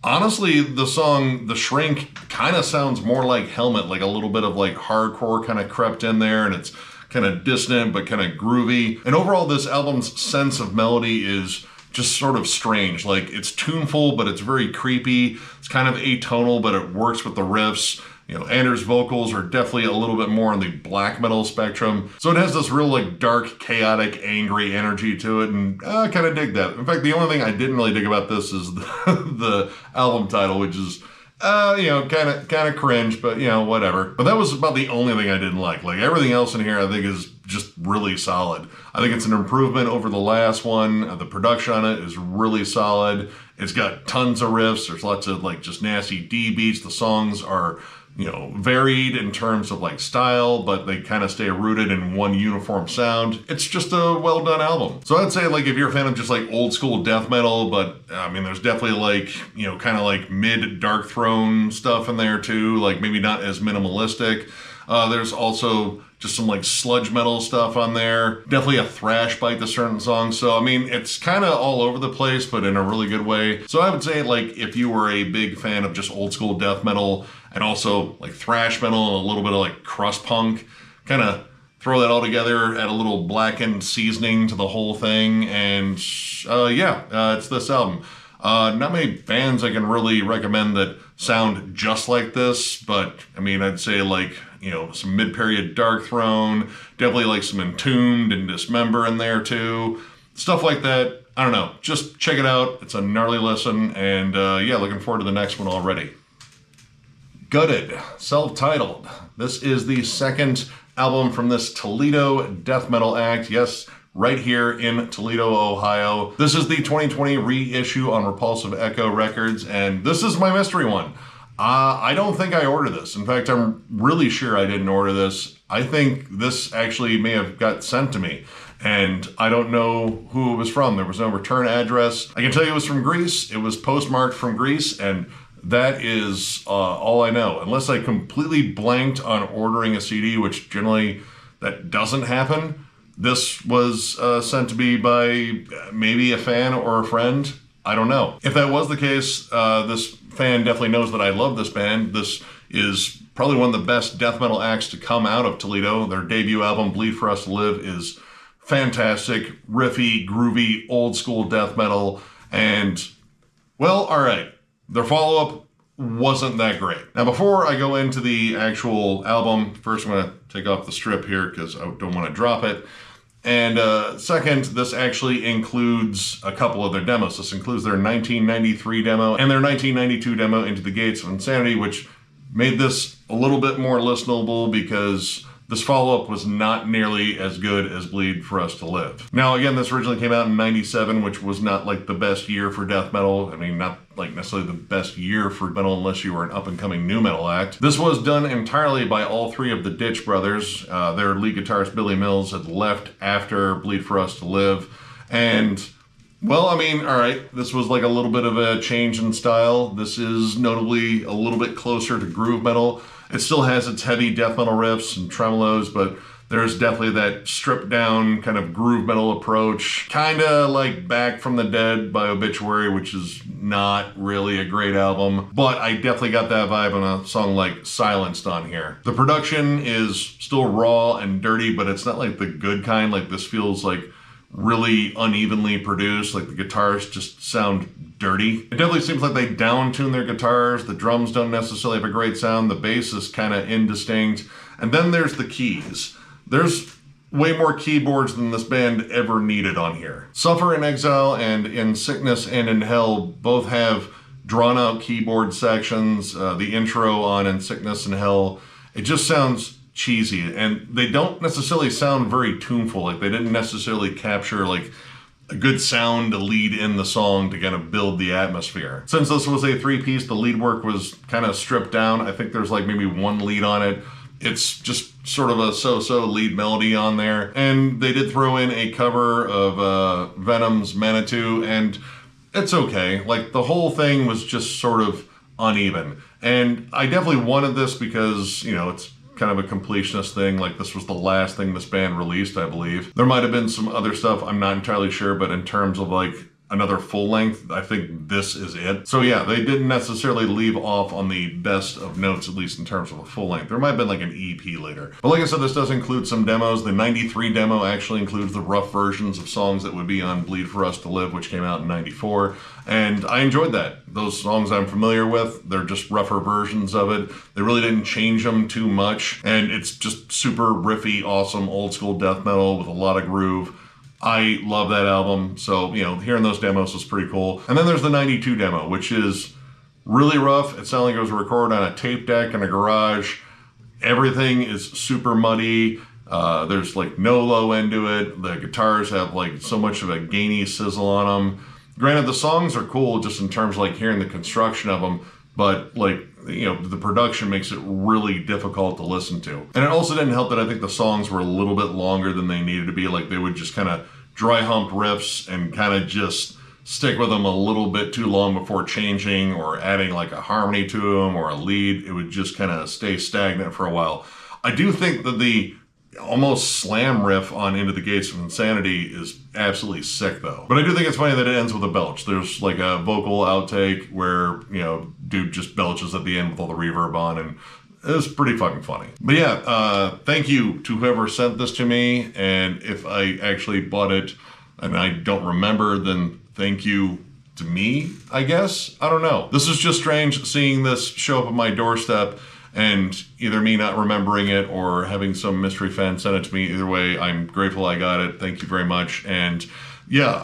honestly, the song The Shrink kind of sounds more like Helmet, like a little bit of like hardcore kind of crept in there, and it's kind of dissonant but kind of groovy. And overall, this album's sense of melody is just sort of strange. Like it's tuneful, but it's very creepy. It's kind of atonal, but it works with the riffs. You know, Anders' vocals are definitely a little bit more on the black metal spectrum. So it has this real like dark, chaotic, angry energy to it, and I kind of dig that. In fact, the only thing I didn't really dig about this is the album title, which is, you know, kind of cringe, but you know, whatever. But that was about the only thing I didn't like. Like everything else in here I think is just really solid. I think it's an improvement over the last one. The production on it is really solid. It's got tons of riffs. There's lots of like just nasty D beats. The songs are, you know, varied in terms of like style, but they kind of stay rooted in one uniform sound. It's just a well done album. So I'd say like if you're a fan of just like old school death metal, but I mean there's definitely like, you know, kind of like mid Dark Throne stuff in there too, like maybe not as minimalistic. There's also just some like sludge metal stuff on there. Definitely a thrash bite to certain songs. So I mean, it's kind of all over the place, but in a really good way. So I would say like if you were a big fan of just old school death metal and also like thrash metal and a little bit of like crust punk, kind of throw that all together, add a little blackened seasoning to the whole thing, and it's this album. Not many bands I can really recommend that sound just like this, but I mean, I'd say like, you know, some mid-period Dark Throne, definitely like some Entombed and Dismember in there too. Stuff like that. I don't know. Just check it out. It's a gnarly listen, and yeah, looking forward to the next one already. Gutted, self-titled. This is the second album from this Toledo death metal act. Yes, right here in Toledo, Ohio. This is the 2020 reissue on Repulsive Echo Records, and this is my mystery one. I don't think I ordered this. In fact, I'm really sure I didn't order this. I think this actually may have got sent to me, and I don't know who it was from. There was no return address. I can tell you it was from Greece. It was postmarked from Greece, and that is all I know. Unless I completely blanked on ordering a CD, which generally that doesn't happen. This was sent to me by maybe a fan or a friend. I don't know. If that was the case, this fan definitely knows that I love this band. This is probably one of the best death metal acts to come out of Toledo. Their debut album, Bleed For Us to Live, is fantastic, riffy, groovy, old school death metal. And, well, all right. Their follow-up wasn't that great. Now, before I go into the actual album, first I'm going to take off the strip here because I don't want to drop it. And second, this actually includes a couple of their demos. This includes their 1993 demo and their 1992 demo, Into the Gates of Insanity, which made this a little bit more listenable because this follow-up was not nearly as good as Bleed For Us to Live. Now, again, this originally came out in 97, which was not like the best year for death metal. I mean, not like necessarily the best year for metal unless you were an up-and-coming new metal act. This was done entirely by all three of the Ditch brothers. Their lead guitarist, Billy Mills, had left after Bleed For Us to Live. And, well, I mean, all right, this was like a little bit of a change in style. This is notably a little bit closer to groove metal. It still has its heavy death metal riffs and tremolos, but There's definitely that stripped down kind of groove metal approach, kind of like Back from the Dead by Obituary, which is not really a great album, but I definitely got that vibe on a song like Silenced on here. The production is still raw and dirty, but it's not like the good kind. Like this feels like really unevenly produced, like the guitars just sound dirty. It definitely seems like they down-tune their guitars. The drums don't necessarily have a great sound. The bass is kind of indistinct. And then there's the keys. There's way more keyboards than this band ever needed on here. Suffer in Exile and In Sickness and in Hell both have drawn-out keyboard sections. The intro on In Sickness and Hell, it just sounds cheesy, and they don't necessarily sound very tuneful. Like they didn't necessarily capture like a good sound to lead in the song to kind of build the atmosphere. Since this was a three-piece, the lead work was kind of stripped down. I think there's like maybe one lead on it. It's just sort of a so-so lead melody on there. And they did throw in a cover of Venom's Manitou, and it's okay. Like the whole thing was just sort of uneven. And I definitely wanted this because, you know, it's kind of a completionist thing. Like this was the last thing this band released, I believe. There might have been some other stuff, I'm not entirely sure, but in terms of like another full length, I think this is it. So yeah, they didn't necessarily leave off on the best of notes, at least in terms of a full length. There might have been like an EP later. But like I said, this does include some demos. The 93 demo actually includes the rough versions of songs that would be on Bleed for Us to Live, which came out in 94. And I enjoyed that. Those songs I'm familiar with, they're just rougher versions of it. They really didn't change them too much. And it's just super riffy, awesome, old school death metal with a lot of groove. I love that album, so, you know, hearing those demos was pretty cool. And then there's the 92 demo, which is really rough. It sounded like it was recorded on a tape deck in a garage. Everything is super muddy. There's like no low end to it. The guitars have like so much of a gainy sizzle on them. Granted, the songs are cool just in terms of like hearing the construction of them, but like, you know, the production makes it really difficult to listen to. And it also didn't help that I think the songs were a little bit longer than they needed to be. Like they would just kind of dry hump riffs and kind of just stick with them a little bit too long before changing or adding like a harmony to them or a lead. It would just kind of stay stagnant for a while. I do think that the almost slam riff on Into the Gates of Insanity is absolutely sick though. But I do think it's funny that it ends with a belch. There's like a vocal outtake where, you know, dude just belches at the end with all the reverb on, and it was pretty fucking funny. But yeah, thank you to whoever sent this to me, and if I actually bought it and I don't remember, then thank you to me, I guess. I don't know. This is just strange seeing this show up at my doorstep and either me not remembering it or having some mystery fan send it to me. Either way, I'm grateful I got it. Thank you very much. And yeah,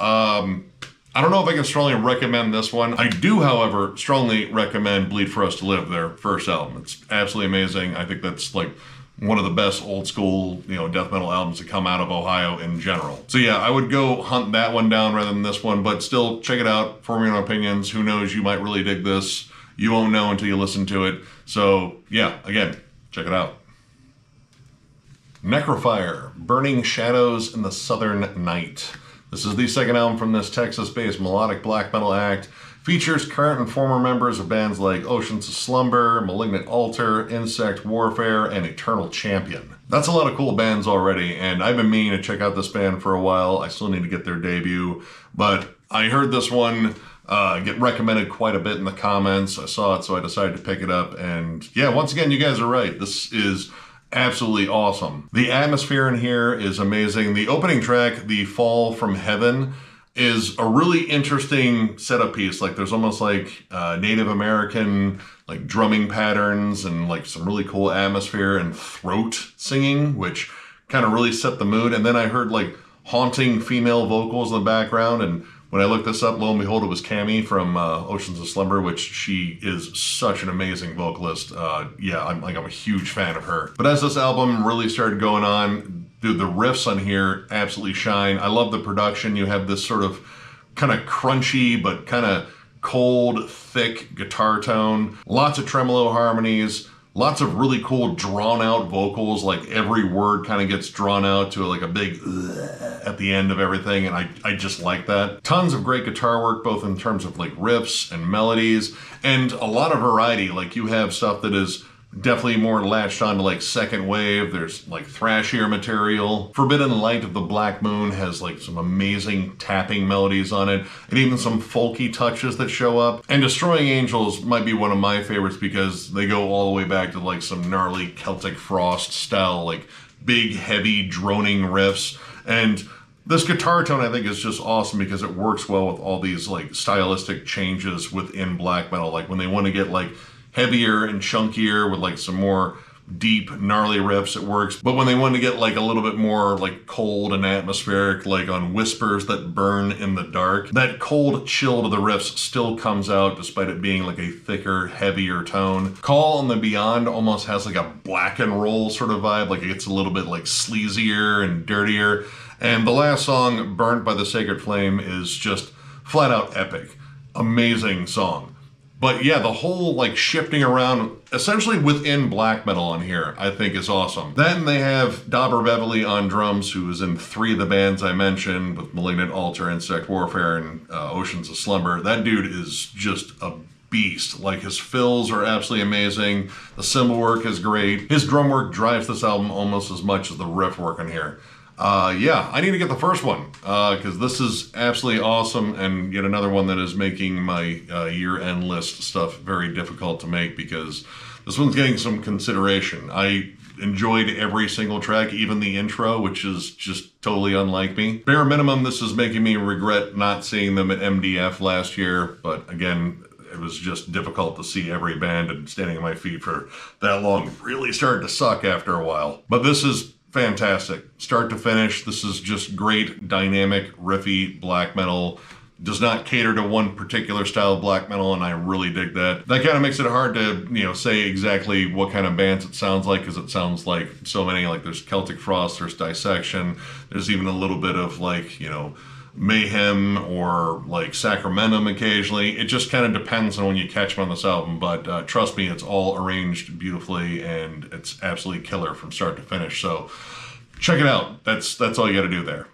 I don't know if I can strongly recommend this one. I do, however, strongly recommend Bleed for Us to Live, their first album. It's absolutely amazing. I think that's like one of the best old school, you know, death metal albums to come out of Ohio in general. So yeah, I would go hunt that one down rather than this one, but still check it out, form your own opinions. Who knows, you might really dig this. You won't know until you listen to it. So yeah, again, check it out. Necrofier, Burning Shadows in the Southern Night. This is the second album from this Texas-based melodic black metal act. Features current and former members of bands like Oceans of Slumber, Malignant Altar, Insect Warfare, and Eternal Champion. That's a lot of cool bands already, and I've been meaning to check out this band for a while. I still need to get their debut, but I heard this one get recommended quite a bit in the comments. I saw it, so I decided to pick it up, and yeah, once again, you guys are right. This is absolutely awesome. The atmosphere in here is amazing. The opening track, The Fall from Heaven, is a really interesting setup piece. Like there's almost like Native American like drumming patterns and like some really cool atmosphere and throat singing, which kind of really set the mood. And then I heard like haunting female vocals in the background, and when I looked this up, lo and behold, it was Cammie from Oceans of Slumber, which she is such an amazing vocalist. Yeah, I'm a huge fan of her. But as this album really started going on, dude, the riffs on here absolutely shine. I love the production. You have this sort of kind of crunchy but kind of cold, thick guitar tone. Lots of tremolo harmonies. Lots of really cool drawn out vocals. Like every word kind of gets drawn out to like a big at the end of everything, and I just like that. Tons of great guitar work, both in terms of like riffs and melodies, and a lot of variety. Like you have stuff that is definitely more latched on to like second wave. There's like thrashier material. Forbidden Light of the Black Moon has like some amazing tapping melodies on it, and even some folky touches that show up. And Destroying Angels might be one of my favorites because they go all the way back to like some gnarly Celtic Frost style, like big, heavy, droning riffs. And this guitar tone, I think, is just awesome because it works well with all these like stylistic changes within black metal. Like when they want to get like heavier and chunkier with like some more deep, gnarly riffs, it works. But when they want to get like a little bit more like cold and atmospheric, like on Whispers That Burn in the Dark, that cold chill to the riffs still comes out despite it being like a thicker, heavier tone. Call on the Beyond almost has like a black and roll sort of vibe, like it gets a little bit like sleazier and dirtier. And the last song, Burnt by the Sacred Flame, is just flat out epic. Amazing song. But yeah, the whole like shifting around essentially within black metal on here, I think is awesome. Then they have Dauber Beverly on drums, who is in 3 of the bands I mentioned with Malignant Altar, Insect Warfare, and Oceans of Slumber. That dude is just a beast. Like his fills are absolutely amazing. The cymbal work is great. His drum work drives this album almost as much as the riff work in here. Yeah, I need to get the first one because this is absolutely awesome, and yet another one that is making my year-end list stuff very difficult to make because this one's getting some consideration. I enjoyed every single track, even the intro, which is just totally unlike me. Bare minimum, this is making me regret not seeing them at MDF last year, but again, it was just difficult to see every band, and standing on my feet for that long really started to suck after a while. But this is fantastic. Start to finish, this is just great, dynamic, riffy black metal. Does not cater to one particular style of black metal, and I really dig that. That kind of makes it hard to, say exactly what kind of bands it sounds like, because it sounds like so many, like there's Celtic Frost, there's Dissection, there's even a little bit of like, Mayhem or like Sacramentum occasionally. It just kind of depends on when you catch them on this album, but trust me, it's all arranged beautifully and it's absolutely killer from start to finish. So check it out. That's all you got to do there.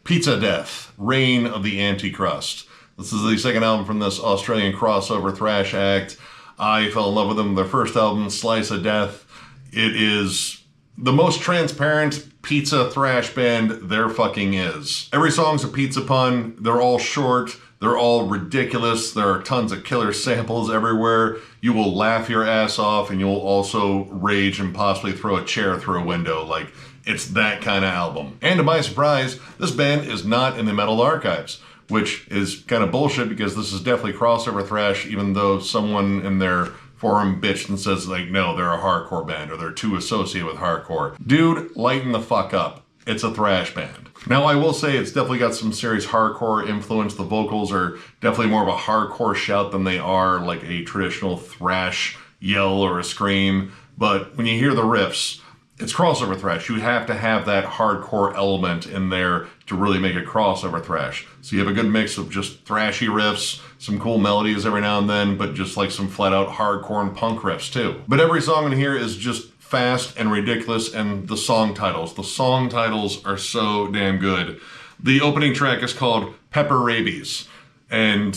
Pizza Death, Reign of the Anticrust. This is the second album from this Australian crossover thrash act. I fell in love with them. Their first album, Slice of Death. It is the most transparent pizza thrash band there fucking is. Every song's a pizza pun. They're all short. They're all ridiculous. There are tons of killer samples everywhere. You will laugh your ass off, and you'll also rage and possibly throw a chair through a window. Like, it's that kind of album. And to my surprise, this band is not in the Metal Archives, which is kind of bullshit because this is definitely crossover thrash, even though someone in their forum bitched and says like, no, they're a hardcore band or they're too associated with hardcore. Dude, lighten the fuck up. It's a thrash band. Now, I will say it's definitely got some serious hardcore influence. The vocals are definitely more of a hardcore shout than they are like a traditional thrash yell or a scream. But when you hear the riffs, it's crossover thrash. You have to have that hardcore element in there to really make it crossover thrash. So you have a good mix of just thrashy riffs, some cool melodies every now and then, but just like some flat out hardcore and punk riffs too. But every song in here is just fast and ridiculous, and the song titles are so damn good. The opening track is called Pepper Rabies. And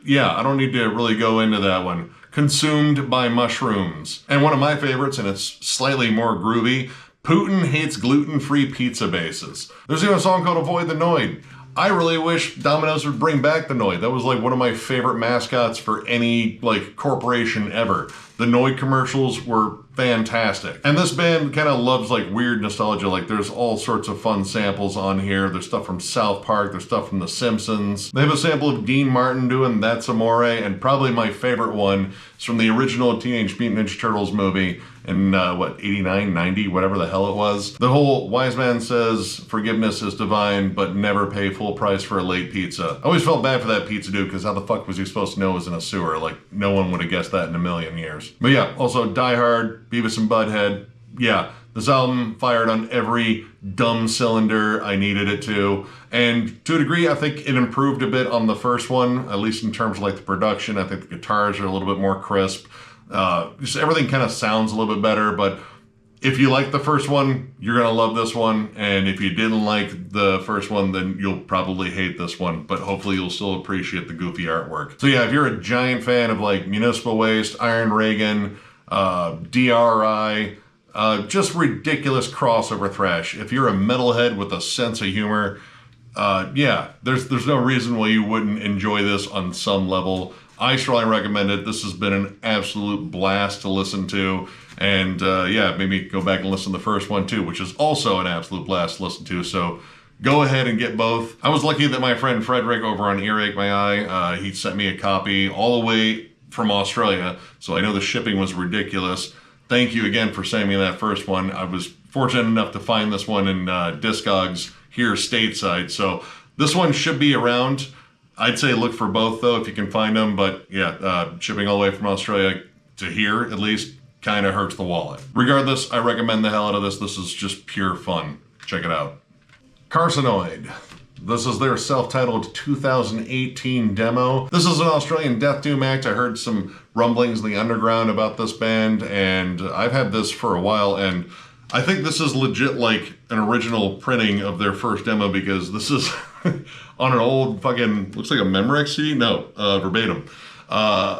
yeah, I don't need to really go into that one. Consumed by Mushrooms. And one of my favorites, and it's slightly more groovy, Putin Hates Gluten-Free Pizza Bases. There's even a song called Avoid the Noid. I really wish Domino's would bring back the Noid. That was like one of my favorite mascots for any like corporation ever. The Noid commercials were fantastic. And this band kind of loves like weird nostalgia. Like there's all sorts of fun samples on here. There's stuff from South Park. There's stuff from The Simpsons. They have a sample of Dean Martin doing That's Amore. And probably my favorite one is from the original Teenage Mutant Ninja Turtles movie in 89, 90, whatever the hell it was. The whole wise man says forgiveness is divine, but never pay full price for a late pizza. I always felt bad for that pizza dude because how the fuck was he supposed to know it was in a sewer? Like no one would have guessed that in a million years. But yeah, also Die Hard, Beavis and Butthead. Yeah, this album fired on every dumb cylinder I needed it to. And to a degree, I think it improved a bit on the first one, at least in terms of like the production. I think the guitars are a little bit more crisp. Just everything kind of sounds a little bit better, but if you like the first one, you're going to love this one. And if you didn't like the first one, then you'll probably hate this one, but hopefully you'll still appreciate the goofy artwork. So yeah, if you're a giant fan of like Municipal Waste, Iron Reagan, DRI, just ridiculous crossover thrash. If you're a metalhead with a sense of humor, yeah, there's no reason why you wouldn't enjoy this on some level. I strongly recommend it. This has been an absolute blast to listen to. And yeah, maybe go back and listen to the first one too, which is also an absolute blast to listen to. So go ahead and get both. I was lucky that my friend Frederick over on Earache My Eye, he sent me a copy all the way from Australia. So I know the shipping was ridiculous. Thank you again for sending me that first one. I was fortunate enough to find this one in Discogs here stateside. So this one should be around. I'd say look for both though if you can find them. But yeah, shipping all the way from Australia to here at least kind of hurts the wallet. Regardless, I recommend the hell out of this. This is just pure fun. Check it out. Carcinoid. This is their self-titled 2018 demo. This is an Australian death doom act. I heard some rumblings in the underground about this band, and I've had this for a while, and I think this is legit like an original printing of their first demo, because this is on an old fucking, looks like a Memorex CD? No, verbatim.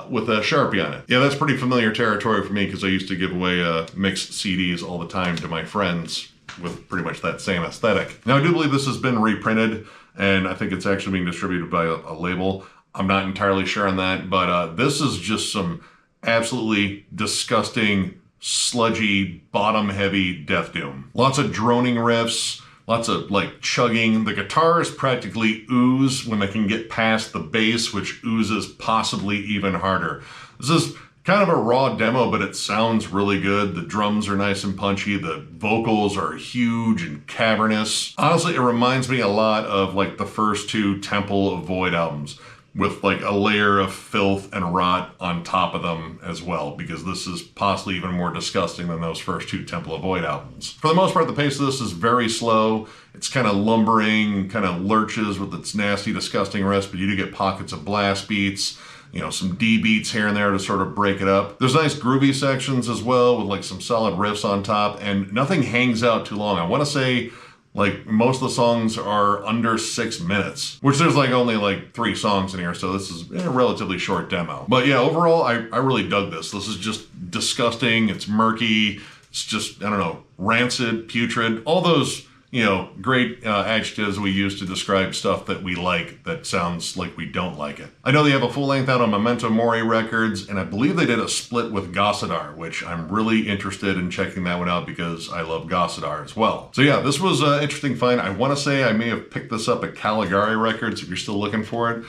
With a Sharpie on it. Yeah, that's pretty familiar territory for me, because I used to give away mixed CDs all the time to my friends with pretty much that same aesthetic. Now, I do believe this has been reprinted, and I think it's actually being distributed by a label. I'm not entirely sure on that, but this is just some absolutely disgusting, sludgy, bottom-heavy death doom. Lots of droning riffs, lots of like chugging. The guitars practically ooze when they can get past the bass, which oozes possibly even harder. This is kind of a raw demo, but it sounds really good. The drums are nice and punchy. The vocals are huge and cavernous. Honestly, it reminds me a lot of like the first two Temple of Void albums, with like a layer of filth and rot on top of them as well, because this is possibly even more disgusting than those first two Temple of Void albums. For the most part, the pace of this is very slow. It's kind of lumbering, kind of lurches with its nasty, disgusting riffs, but you do get pockets of blast beats, you know, some D beats here and there to sort of break it up. There's nice groovy sections as well with like some solid riffs on top, and nothing hangs out too long. I want to say like most of the songs are under 6 minutes, which there's like only like 3 songs in here, so this is a relatively short demo. But yeah, overall, I really dug this. This is just disgusting. It's murky. It's just, I don't know, rancid, putrid, all those, you know, great adjectives we use to describe stuff that we like that sounds like we don't like it. I know they have a full length out on Memento Mori Records, and I believe they did a split with Gossadar, which I'm really interested in checking that one out because I love Gossadar as well. So yeah, this was an interesting find. I want to say I may have picked this up at Caligari Records if you're still looking for it.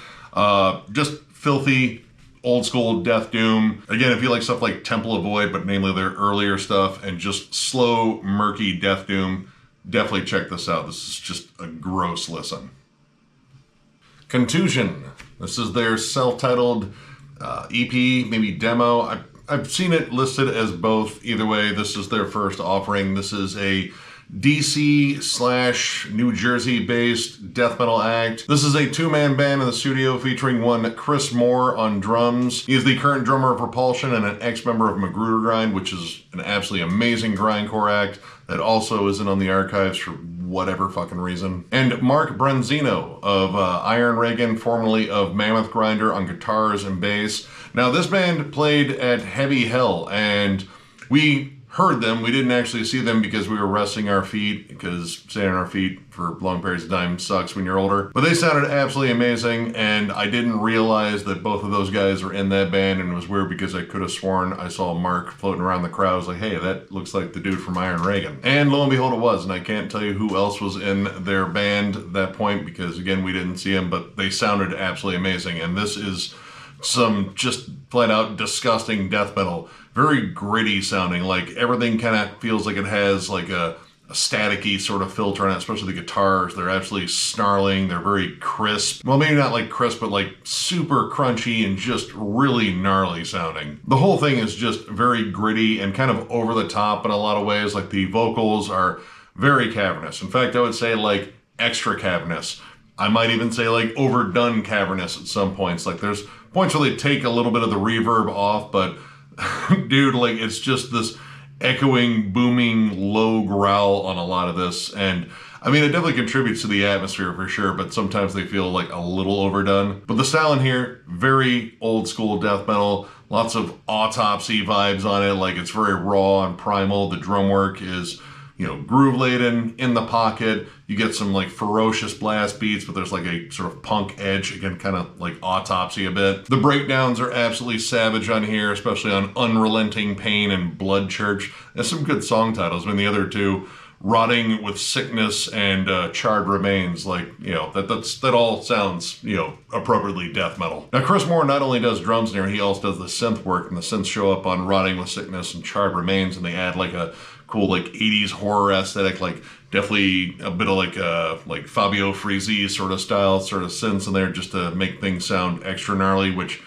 Just filthy, old school death doom. Again, if you like stuff like Temple of Void, but namely their earlier stuff, and just slow, murky death doom, definitely check this out. This is just a gross listen. Contusion. This is their self-titled EP, maybe demo. I've seen it listed as both. Either way, this is their first offering. This is a DC/New Jersey based death metal act. This is a 2-man band in the studio featuring one Chris Moore on drums. He is the current drummer of Repulsion and an ex-member of Magruder Grind, which is an absolutely amazing grindcore act that also isn't on the archives for whatever fucking reason. And Mark Brenzino of Iron Reagan, formerly of Mammoth Grinder, on guitars and bass. Now, this band played at Heavy Hell, and we heard them. We didn't actually see them because we were resting our feet, because staying on our feet for long periods of time sucks when you're older. But they sounded absolutely amazing, and I didn't realize that both of those guys were in that band, and it was weird because I could have sworn I saw Mark floating around the crowd. I was like, hey, that looks like the dude from Iron Reagan. And lo and behold, it was, and I can't tell you who else was in their band at that point because, again, we didn't see them, but they sounded absolutely amazing. And this is some just flat out disgusting death metal. Very gritty sounding, like everything kind of feels like it has like a staticky sort of filter on it, especially the guitars. They're absolutely snarling, they're very crisp. Well, maybe not like crisp, but like super crunchy and just really gnarly sounding. The whole thing is just very gritty and kind of over the top in a lot of ways. Like the vocals are very cavernous. In fact, I would say like extra cavernous. I might even say like overdone cavernous at some points. Like there's points where they take a little bit of the reverb off, but dude, like it's just this echoing, booming, low growl on a lot of this. And I mean, it definitely contributes to the atmosphere for sure, but sometimes they feel like a little overdone. But the style in here, very old school death metal, lots of autopsy vibes on it. Like, it's very raw and primal. The drum work is, you know, groove laden in the pocket. You get some like ferocious blast beats, but there's like a sort of punk edge, again, kind of like autopsy a bit. The breakdowns are absolutely savage on here, especially on Unrelenting Pain and Blood Church. There's some good song titles. I mean, the other two, Rotting with Sickness and Charred Remains, like, you know, that all sounds, you know, appropriately death metal. Now, Chris Moore not only does drums in here, he also does the synth work, and the synths show up on Rotting with Sickness and Charred Remains, and they add like a cool like 80s horror aesthetic, like definitely a bit of like Fabio Frizzi sort of style, sort of synths in there just to make things sound extra gnarly, which,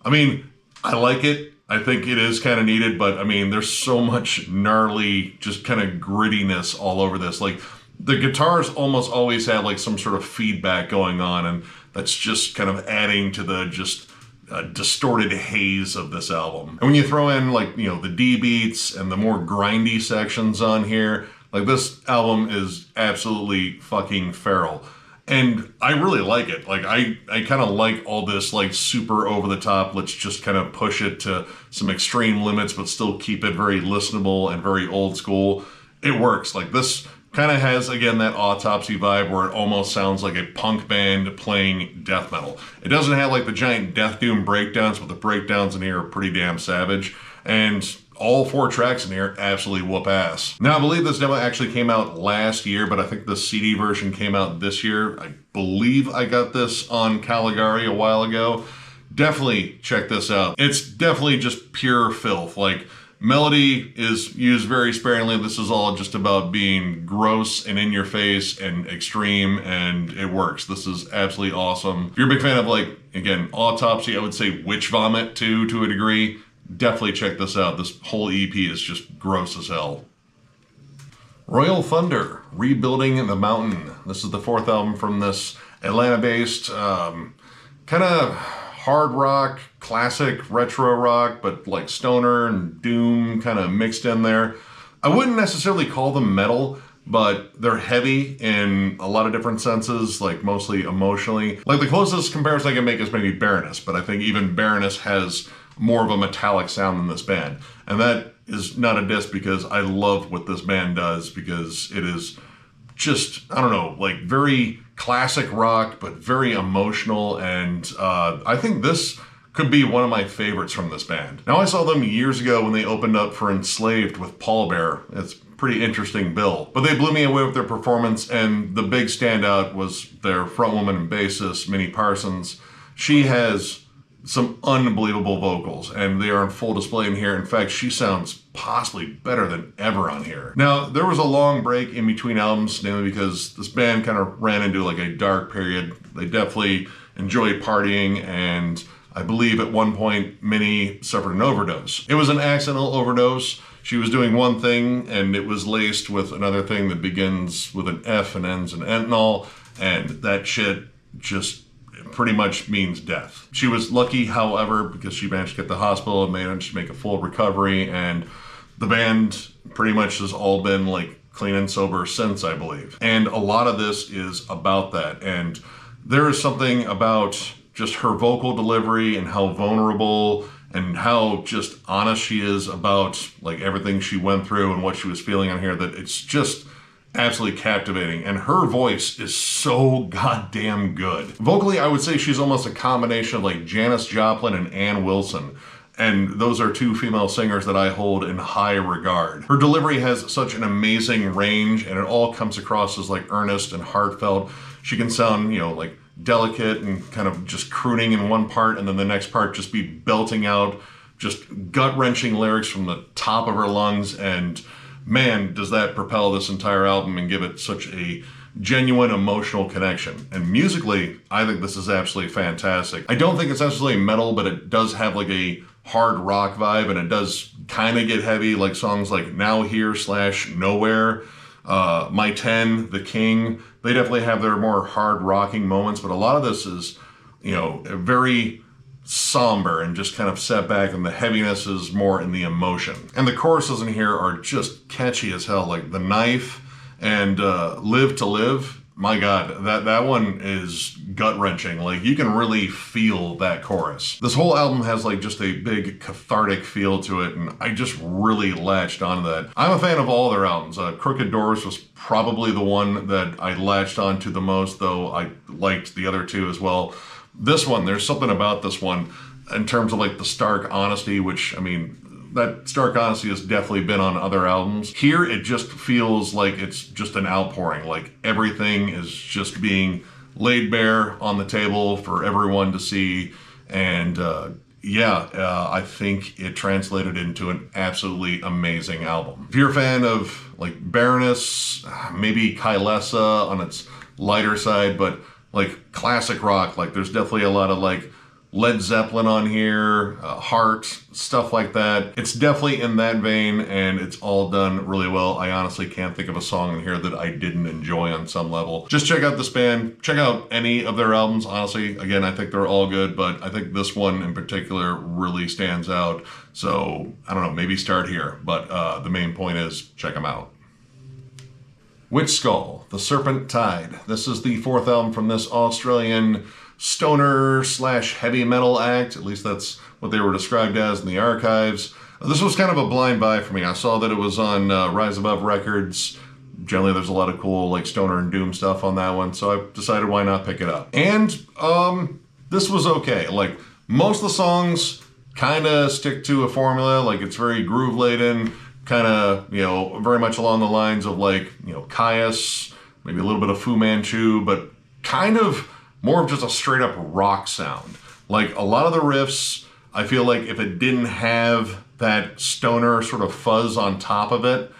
I mean, I like it. I think it is kind of needed, but I mean, there's so much gnarly, just kind of grittiness all over this. Like, the guitars almost always have like some sort of feedback going on, and that's just kind of adding to the just distorted haze of this album. And when you throw in like, you know, the D beats and the more grindy sections on here, like, this album is absolutely fucking feral. And I really like it. Like, I kind of like all this like super over the top, let's just kind of push it to some extreme limits but still keep it very listenable and very old school. It works. Like, this kind of has, again, that autopsy vibe where it almost sounds like a punk band playing death metal. It doesn't have like the giant death doom breakdowns, but the breakdowns in here are pretty damn savage. And all 4 tracks in here absolutely whoop ass. Now, I believe this demo actually came out last year, but I think the CD version came out this year. I believe I got this on Caligari a while ago. Definitely check this out. It's definitely just pure filth. Like, melody is used very sparingly. This is all just about being gross and in your face and extreme, and it works. This is absolutely awesome. If you're a big fan of, like, again, autopsy, I would say witch vomit too, to a degree. Definitely check this out. This whole EP is just gross as hell. Royal Thunder, Rebuilding the Mountain. This is the 4th album from this Atlanta-based kind of hard rock, classic retro rock, but like stoner and doom kind of mixed in there. I wouldn't necessarily call them metal, but they're heavy in a lot of different senses, like mostly emotionally. Like, the closest comparison I can make is maybe Baroness, but I think even Baroness has more of a metallic sound than this band. And that is not a diss, because I love what this band does, because it is just, I don't know, like very classic rock, but very emotional. And I think this could be one of my favorites from this band. Now, I saw them years ago when they opened up for Enslaved with Pallbearer. It's a pretty interesting bill, but they blew me away with their performance, and the big standout was their frontwoman and bassist, Minnie Parsons. She has some unbelievable vocals, and they are on full display in here. In fact, she sounds possibly better than ever on here. Now, there was a long break in between albums, namely because this band kind of ran into like a dark period. They definitely enjoy partying, and I believe at one point Minnie suffered an overdose. It was an accidental overdose. She was doing one thing, and it was laced with another thing that begins with an F and ends in ethanol, and that shit just pretty much means death. She was lucky, however, because she managed to get to the hospital and managed to make a full recovery, and the band pretty much has all been like clean and sober since, I believe. And a lot of this is about that, and there is something about just her vocal delivery and how vulnerable and how just honest she is about like everything she went through and what she was feeling on here, that it's just absolutely captivating. And her voice is so goddamn good. Vocally, I would say she's almost a combination of like Janis Joplin and Ann Wilson. And those are 2 female singers that I hold in high regard. Her delivery has such an amazing range, and it all comes across as like earnest and heartfelt. She can sound, you know, like delicate and kind of just crooning in one part, and then the next part just be belting out just gut-wrenching lyrics from the top of her lungs, and man, does that propel this entire album and give it such a genuine emotional connection. And musically, I think this is absolutely fantastic. I don't think it's necessarily metal, but it does have like a hard rock vibe, and it does kind of get heavy, like songs like Now Here / Nowhere, My 10, The King. They definitely have their more hard rocking moments, but a lot of this is, you know, very somber and just kind of set back, and the heaviness is more in the emotion. And the choruses in here are just catchy as hell, like The Knife and Live to Live. my God, that one is gut-wrenching. Like, you can really feel that chorus. This whole album has like just a big cathartic feel to it, and I just really latched onto that. I'm a fan of all their albums. Crooked Doors was probably the one that I latched onto the most, though I liked the other two as well. This one, there's something about this one in terms of like the stark honesty, which, I mean, that stark honesty has definitely been on other albums. Here, it just feels like it's just an outpouring. Like, everything is just being laid bare on the table for everyone to see. And I think it translated into an absolutely amazing album. If you're a fan of like Baroness, maybe Kylesa on its lighter side, but like classic rock, like there's definitely a lot of like Led Zeppelin on here, Heart, stuff like that. It's definitely in that vein, and it's all done really well. I honestly can't think of a song in here that I didn't enjoy on some level. Just check out this band. Check out any of their albums, honestly. Again, I think they're all good, but I think this one in particular really stands out. So, I don't know, maybe start here. But the main point is, check them out. Witch Skull, The Serpent Tide. This is the fourth album from this Australian stoner / heavy metal act. At least that's what they were described as in the archives. This was kind of a blind buy for me. I saw that it was on Rise Above Records. Generally, there's a lot of cool like stoner and doom stuff on that one, so I decided why not pick it up. And this was okay. Like, most of the songs kind of stick to a formula. Like, it's very groove laden, kind of, you know, very much along the lines of like, you know, Caius, maybe a little bit of Fu Manchu, but kind of more of just a straight up rock sound. Like, a lot of the riffs, I feel like if it didn't have that stoner sort of fuzz on top of it,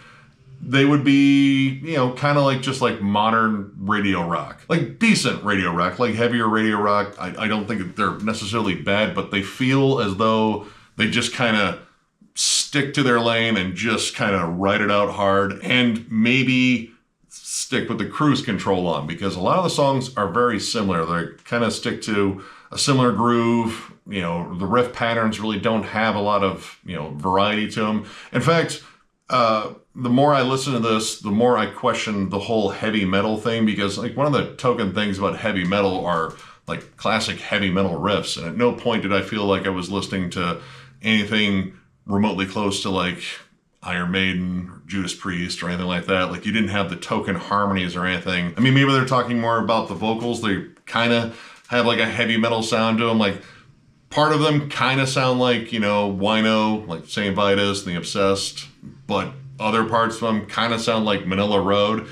they would be, you know, kind of like just like modern radio rock. Like decent radio rock, like heavier radio rock. I don't think they're necessarily bad, but they feel as though they just kind of stick to their lane and just kind of ride it out hard, and maybe stick with the cruise control on, because a lot of the songs are very similar. They kind of stick to a similar groove. You know, the riff patterns really don't have a lot of, you know, variety to them. In fact, the more I listen to this, the more I question the whole heavy metal thing, because like one of the token things about heavy metal are like classic heavy metal riffs. And at no point did I feel like I was listening to anything remotely close to like Iron Maiden or Judas Priest or anything like that. Like, you didn't have the token harmonies or anything. I mean, maybe they're talking more about the vocals. They kind of have like a heavy metal sound to them. Like, part of them kind of sound like, you know, Wino, like St. Vitus and the Obsessed, but other parts of them kind of sound like Manila Road.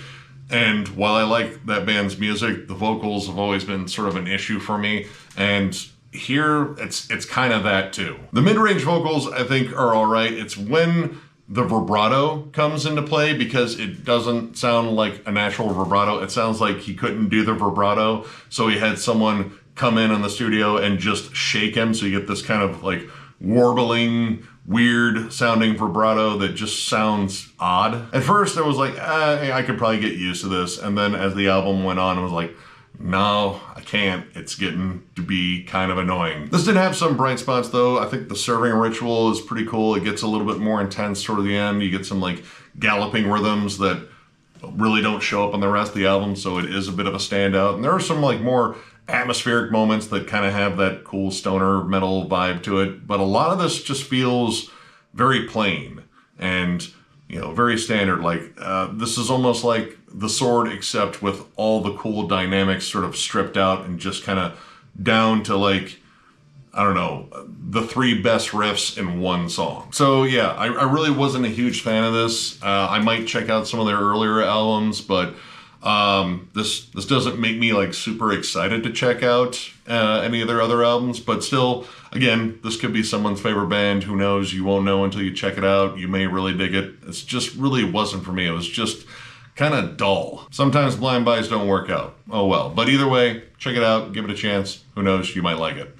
And while I like that band's music, the vocals have always been sort of an issue for me. And here, it's kind of that too. The mid-range vocals, I think, are all right. It's when the vibrato comes into play, because it doesn't sound like a natural vibrato. It sounds like he couldn't do the vibrato, so he had someone come in the studio and just shake him, so you get this kind of like warbling, weird sounding vibrato that just sounds odd. At first I was like, I could probably get used to this, and then as the album went on, I was like, no, I can't. It's getting to be kind of annoying. This did have some bright spots though. I think the serving ritual is pretty cool. It gets a little bit more intense toward the end. You get some like galloping rhythms that really don't show up on the rest of the album, so it is a bit of a standout. And there are some like more atmospheric moments that kind of have that cool stoner metal vibe to it. But a lot of this just feels very plain and, you know, very standard. Like, this is almost like The Sword, except with all the cool dynamics sort of stripped out and just kind of down to like, I don't know, the three best riffs in one song. So yeah, I really wasn't a huge fan of this. I might check out some of their earlier albums, but this doesn't make me like super excited to check out any of their other albums. But still, again, this could be someone's favorite band. Who knows? You won't know until you check it out. You may really dig it. It's just really wasn't for me. It was just kind of dull. Sometimes blind buys don't work out. Oh well. But either way, check it out. Give it a chance. Who knows? You might like it.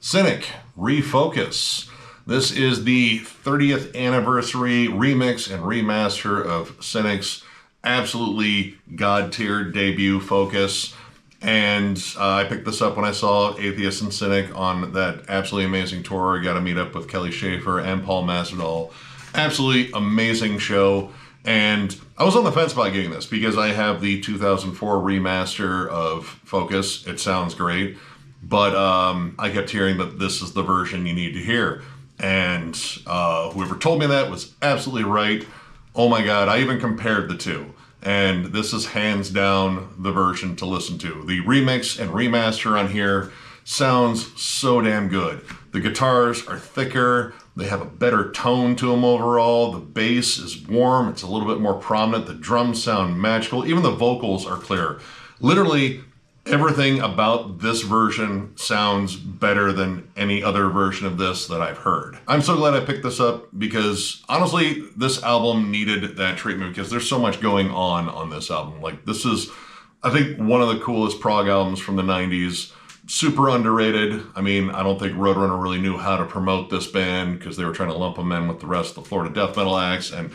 Cynic, Refocus. This is the 30th anniversary remix and remaster of Cynic's absolutely god-tier debut, Focus. And I picked this up when I saw Atheist and Cynic on that absolutely amazing tour. I got to meet up with Kelly Schaefer and Paul Masvidal. Absolutely amazing show. And I was on the fence about getting this because I have the 2004 remaster of Focus. It sounds great, but I kept hearing that this is the version you need to hear. And whoever told me that was absolutely right. Oh my God, I even compared the two. And this is hands down the version to listen to. The remix and remaster on here sounds so damn good. The guitars are thicker. They have a better tone to them overall. The bass is warm. It's a little bit more prominent. The drums sound magical. Even the vocals are clear. Literally everything about this version sounds better than any other version of this that I've heard. I'm so glad I picked this up because honestly, this album needed that treatment because there's so much going on this album. Like, this is, I think, one of the coolest prog albums from the 90s. Super underrated. I mean, I don't think Roadrunner really knew how to promote this band because they were trying to lump them in with the rest of the Florida death metal acts, and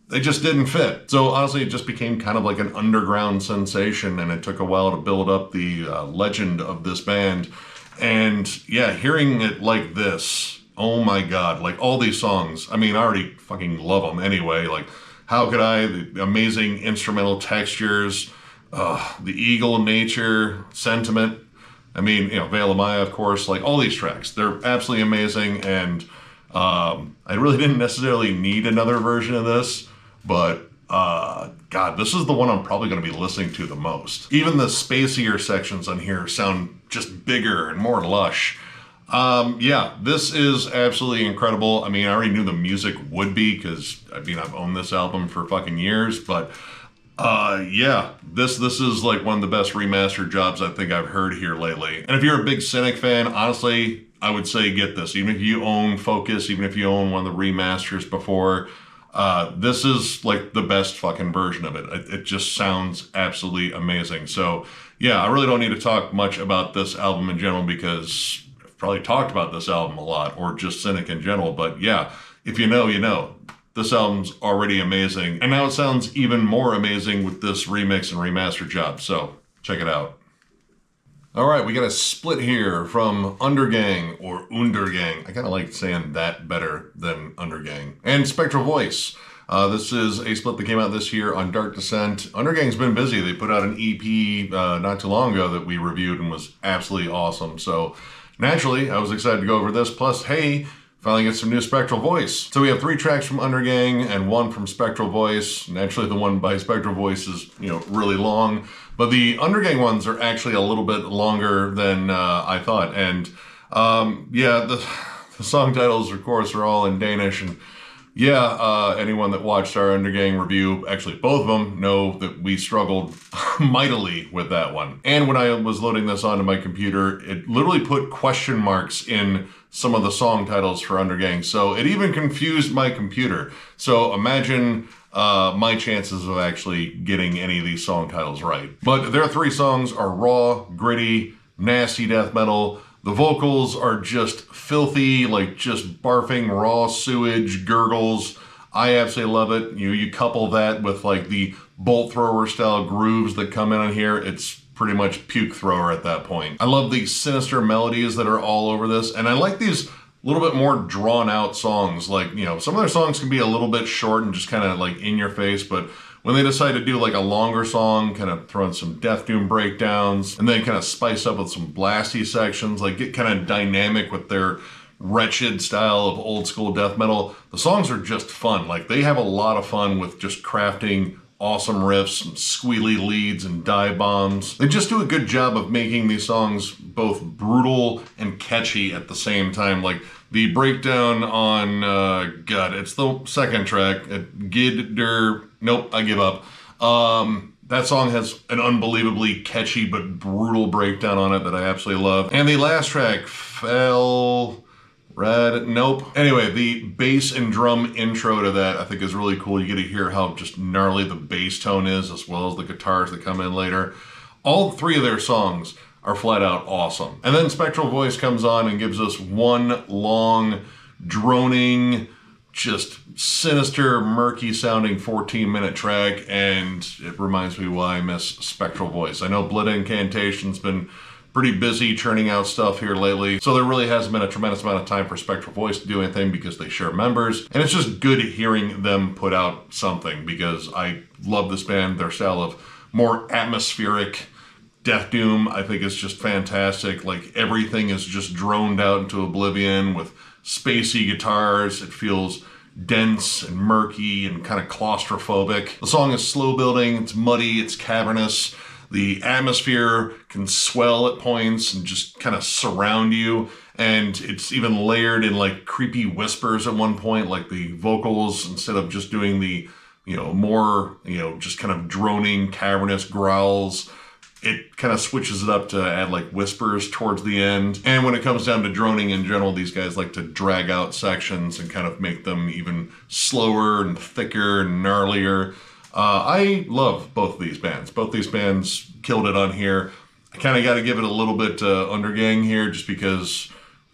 they just didn't fit. So honestly, it just became kind of like an underground sensation, and it took a while to build up the legend of this band. And yeah, hearing it like this, oh my God, like all these songs, I mean, I already fucking love them anyway. Like, how could I? The amazing instrumental textures, the Eagle nature, Sentiment. I mean, you know, Veil of Maya, of course, like all these tracks, they're absolutely amazing. And I really didn't necessarily need another version of this, but God, this is the one I'm probably going to be listening to the most. Even the spacier sections on here sound just bigger and more lush. Yeah, this is absolutely incredible. I mean, I already knew the music would be because, I mean, I've owned this album for fucking years, but yeah, this is like one of the best remastered jobs I think I've heard here lately. And if you're a big Cynic fan, honestly, I would say get this. Even if you own Focus, even if you own one of the remasters before, this is like the best fucking version of it. It just sounds absolutely amazing. So yeah, I really don't need to talk much about this album in general because I've probably talked about this album a lot, or just Cynic in general. But yeah, if you know, you know. This album's already amazing, and now it sounds even more amazing with this remix and remaster job, so check it out. Alright, we got a split here from Undergang, or Undergang. I kind of like saying that better than Undergang. And Spectral Voice. This is a split that came out this year on Dark Descent. Undergang's been busy. They put out an EP not too long ago that we reviewed and was absolutely awesome. So naturally, I was excited to go over this. Plus, hey, finally get some new Spectral Voice. So we have 3 tracks from Undergang and 1 from Spectral Voice. Naturally, the one by Spectral Voice is, you know, really long. But the Undergang ones are actually a little bit longer than I thought. And yeah, the song titles, of course, are all in Danish. And yeah, anyone that watched our Undergang review, actually both of them, know that we struggled mightily with that one. And when I was loading this onto my computer, it literally put question marks in some of the song titles for Undergang. So it even confused my computer. So imagine my chances of actually getting any of these song titles right. But their 3 songs are raw, gritty, nasty death metal. The vocals are just filthy, like just barfing raw sewage gurgles. I absolutely love it. You couple that with like the bolt thrower style grooves that come in on here. It's pretty much puke thrower at that point. I love the sinister melodies that are all over this, and I like these little bit more drawn out songs. Like, you know, some of their songs can be a little bit short and just kind of like in your face, but when they decide to do like a longer song, kind of throw in some Death Doom breakdowns, and then kind of spice up with some blasty sections, like get kind of dynamic with their wretched style of old school death metal, the songs are just fun. Like, they have a lot of fun with just crafting awesome riffs, some squealy leads and dive bombs. They just do a good job of making these songs both brutal and catchy at the same time. Like the breakdown on, God, it's the second track, Gid Der, nope, I give up. That song has an unbelievably catchy but brutal breakdown on it that I absolutely love. And the last track, Fetal, nope. Anyway, the bass and drum intro to that I think is really cool. You get to hear how just gnarly the bass tone is, as well as the guitars that come in later. All 3 of their songs are flat out awesome. And then Spectral Voice comes on and gives us one long, droning, just sinister, murky sounding 14-minute track, and it reminds me why I miss Spectral Voice. I know Blood Incantation's been pretty busy churning out stuff here lately, so there really hasn't been a tremendous amount of time for Spectral Voice to do anything because they share members, and it's just good hearing them put out something because I love this band. Their style of more atmospheric death doom I think is just fantastic. Like everything is just droned out into oblivion with spacey guitars. It feels dense and murky and kind of claustrophobic. The song is slow building, it's muddy, it's cavernous. The atmosphere can swell at points and just kind of surround you. And it's even layered in like creepy whispers at one point, like the vocals, instead of just doing the, more, just kind of droning, cavernous growls, it kind of switches it up to add like whispers towards the end. And when it comes down to droning in general, these guys like to drag out sections and kind of make them even slower and thicker and gnarlier. I love both of these bands. Both these bands killed it on here. I kind of got to give it a little bit to Undergang here just because,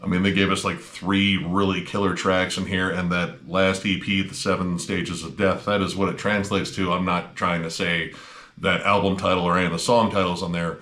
they gave us like 3 really killer tracks in here, and that last EP, The 7 Stages of Death, that is what it translates to. I'm not trying to say that album title or any of the song titles on there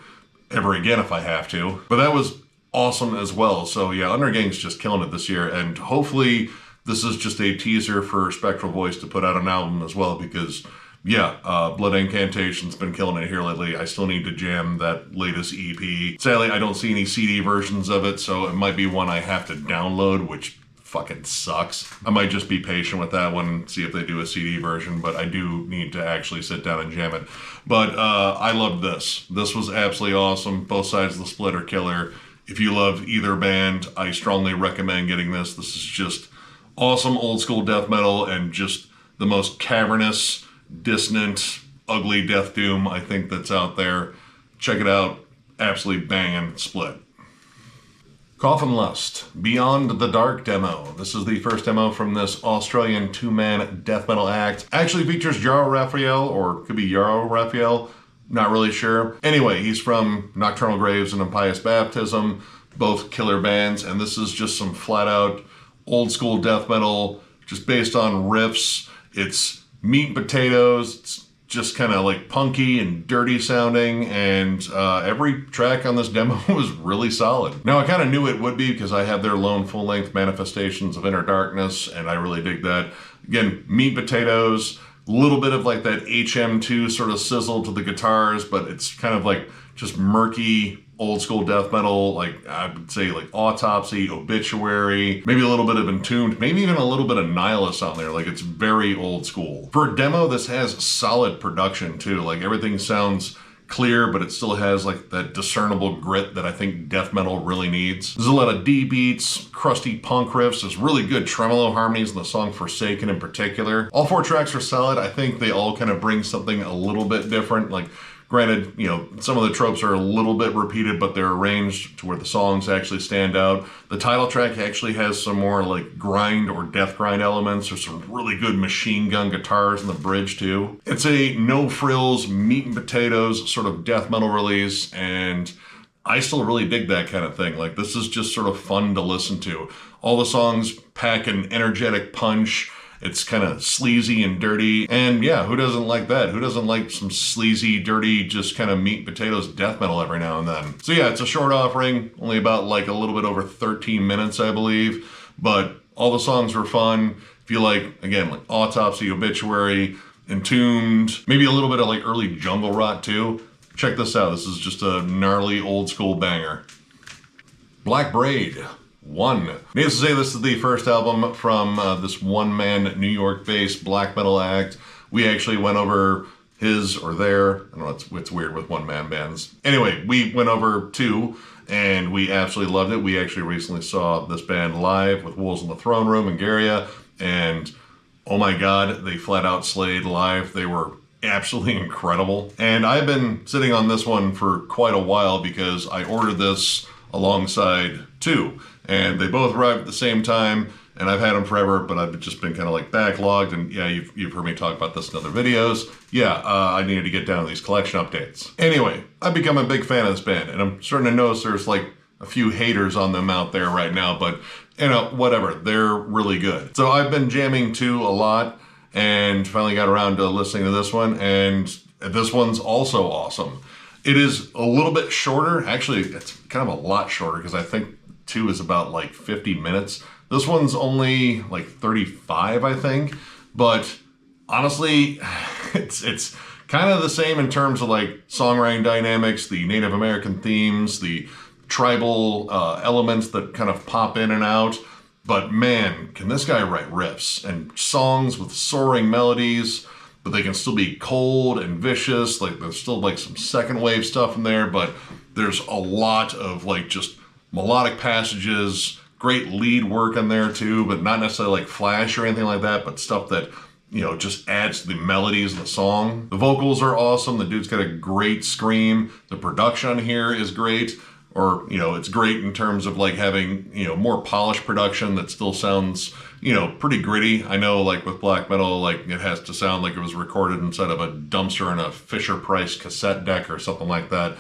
ever again if I have to. But that was awesome as well. So yeah, Undergang's just killing it this year, and hopefully this is just a teaser for Spectral Voice to put out an album as well because Blood Incantation's been killing it here lately. I still need to jam that latest EP. Sadly, I don't see any CD versions of it, so it might be one I have to download, which fucking sucks. I might just be patient with that one, see if they do a CD version, but I do need to actually sit down and jam it. But I loved this. This was absolutely awesome. Both sides of the split are killer. If you love either band, I strongly recommend getting this. This is just awesome old school death metal and just the most cavernous, dissonant, ugly death doom I think that's out there. Check it out. Absolutely banging split. Coffin Lust, Beyond the Dark demo. This is the first demo from this Australian 2-man death metal act. Actually features Jarl Raphael, or could be Jarl Raphael, not really sure. Anyway, he's from Nocturnal Graves and Impious Baptism, both killer bands, and this is just some flat out old school death metal, just based on riffs. It's meat and potatoes, it's just kind of like punky and dirty sounding, and every track on this demo was really solid. Now I kind of knew it would be because I have their lone full-length Manifestations of Inner Darkness, and I really dig that. Again, meat potatoes, a little bit of like that HM2 sort of sizzle to the guitars, but it's kind of like just murky old school death metal, like I would say like Autopsy, Obituary, maybe a little bit of Entombed, maybe even a little bit of Nihilus on there. Like it's very old school. For a demo, this has solid production too. Like everything sounds clear, but it still has like that discernible grit that I think death metal really needs. There's a lot of D beats, crusty punk riffs. There's really good tremolo harmonies in the song Forsaken in particular. All 4 tracks are solid. I think they all kind of bring something a little bit different. Like granted, some of the tropes are a little bit repeated, but they're arranged to where the songs actually stand out. The title track actually has some more like grind or death grind elements. There's some really good machine gun guitars in the bridge too. It's a no frills, meat and potatoes sort of death metal release, and I still really dig that kind of thing. Like this is just sort of fun to listen to. All the songs pack an energetic punch. It's kind of sleazy and dirty. And yeah, who doesn't like that? Who doesn't like some sleazy, dirty, just kind of meat and potatoes death metal every now and then? So yeah, it's a short offering, only about like a little bit over 13 minutes, I believe. But all the songs were fun. If you like, again, like Autopsy, Obituary, Entombed, maybe a little bit of like early jungle rot too, check this out. This is just a gnarly old school banger. Black Braid. 1. Needless to say, this is the first album from this one-man New York-based black metal act. We actually went over his or their, I don't know, it's weird with one-man bands. Anyway, we went over 2, and we absolutely loved it. We actually recently saw this band live with Wolves on the Throne Room in Garia, and oh my god, they flat out slayed live. They were absolutely incredible. And I've been sitting on this one for quite a while because I ordered this alongside 2. And they both arrived at the same time, and I've had them forever, but I've just been kind of like backlogged, and yeah, you've heard me talk about this in other videos. Yeah, I needed to get down to these collection updates. Anyway, I've become a big fan of this band, and I'm starting to notice there's like a few haters on them out there right now, but whatever, they're really good. So I've been jamming 2 a lot, and finally got around to listening to this one, and this one's also awesome. It is a little bit shorter. Actually, it's kind of a lot shorter because I think 2 is about like 50 minutes. This one's only like 35, I think. But honestly, it's kind of the same in terms of like songwriting dynamics, the Native American themes, the tribal elements that kind of pop in and out. But man, can this guy write riffs and songs with soaring melodies, but they can still be cold and vicious. Like there's still like some second wave stuff in there, but there's a lot of like just melodic passages, great lead work in there too, but not necessarily like flash or anything like that, but stuff that, you know, just adds to the melodies of the song. The vocals are awesome. The dude's got a great scream. The production on here is great. Or, you know, it's great in terms of like having, you know, more polished production that still sounds, you know, pretty gritty. I know like with black metal, like it has to sound like it was recorded inside of a dumpster in a Fisher-Price cassette deck or something like that.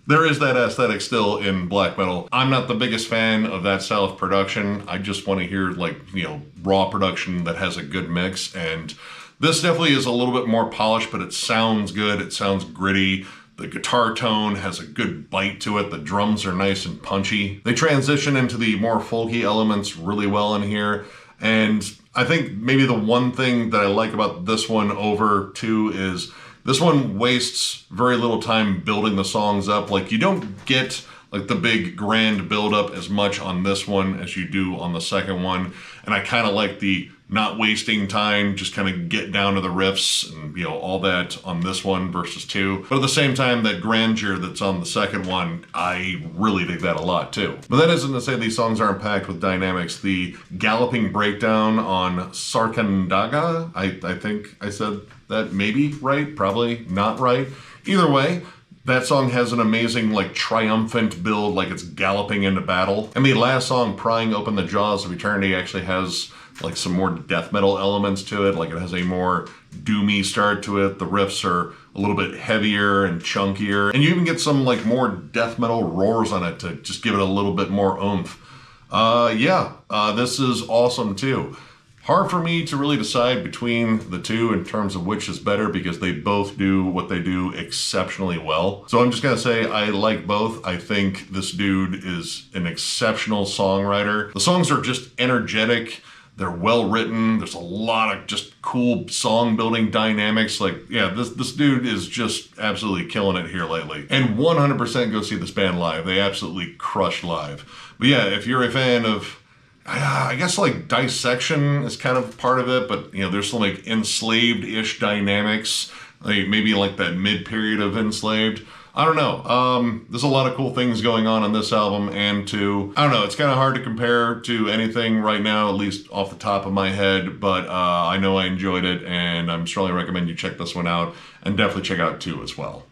There is that aesthetic still in black metal. I'm not the biggest fan of that style of production. I just want to hear like, you know, raw production that has a good mix. And this definitely is a little bit more polished, but it sounds good. It sounds gritty. The guitar tone has a good bite to it. The drums are nice and punchy. They transition into the more folky elements really well in here. And I think maybe the one thing that I like about this one over 2 is this one wastes very little time building the songs up. Like you don't get like the big grand build up as much on this one as you do on the second one. And I kind of like the not wasting time, just kind of get down to the riffs and, you know, all that on this one versus 2. But at the same time, that grandeur that's on the second one, I really dig that a lot too. But that isn't to say these songs aren't packed with dynamics. The galloping breakdown on Sarkandaga, I think I said that maybe right, probably not right. Either way, that song has an amazing, like, triumphant build, like it's galloping into battle. And the last song, Prying Open the Jaws of Eternity, actually has like some more death metal elements to it. Like it has a more doomy start to it. The riffs are a little bit heavier and chunkier. And you even get some like more death metal roars on it to just give it a little bit more oomph. This is awesome too. Hard for me to really decide between the 2 in terms of which is better because they both do what they do exceptionally well. So I'm just gonna say I like both. I think this dude is an exceptional songwriter. The songs are just energetic. They're well written. There's a lot of just cool song building dynamics. Like, yeah, this dude is just absolutely killing it here lately. And 100% go see this band live. They absolutely crush live. But yeah, if you're a fan of, I guess like Dissection is kind of part of it, but you know, there's some like enslaved-ish dynamics, like maybe like that mid-period of Enslaved. I don't know. There's a lot of cool things going on this album, and I don't know, it's kind of hard to compare to anything right now, at least off the top of my head, but I know I enjoyed it, and I'm strongly recommend you check this one out, and definitely check out 2 as well.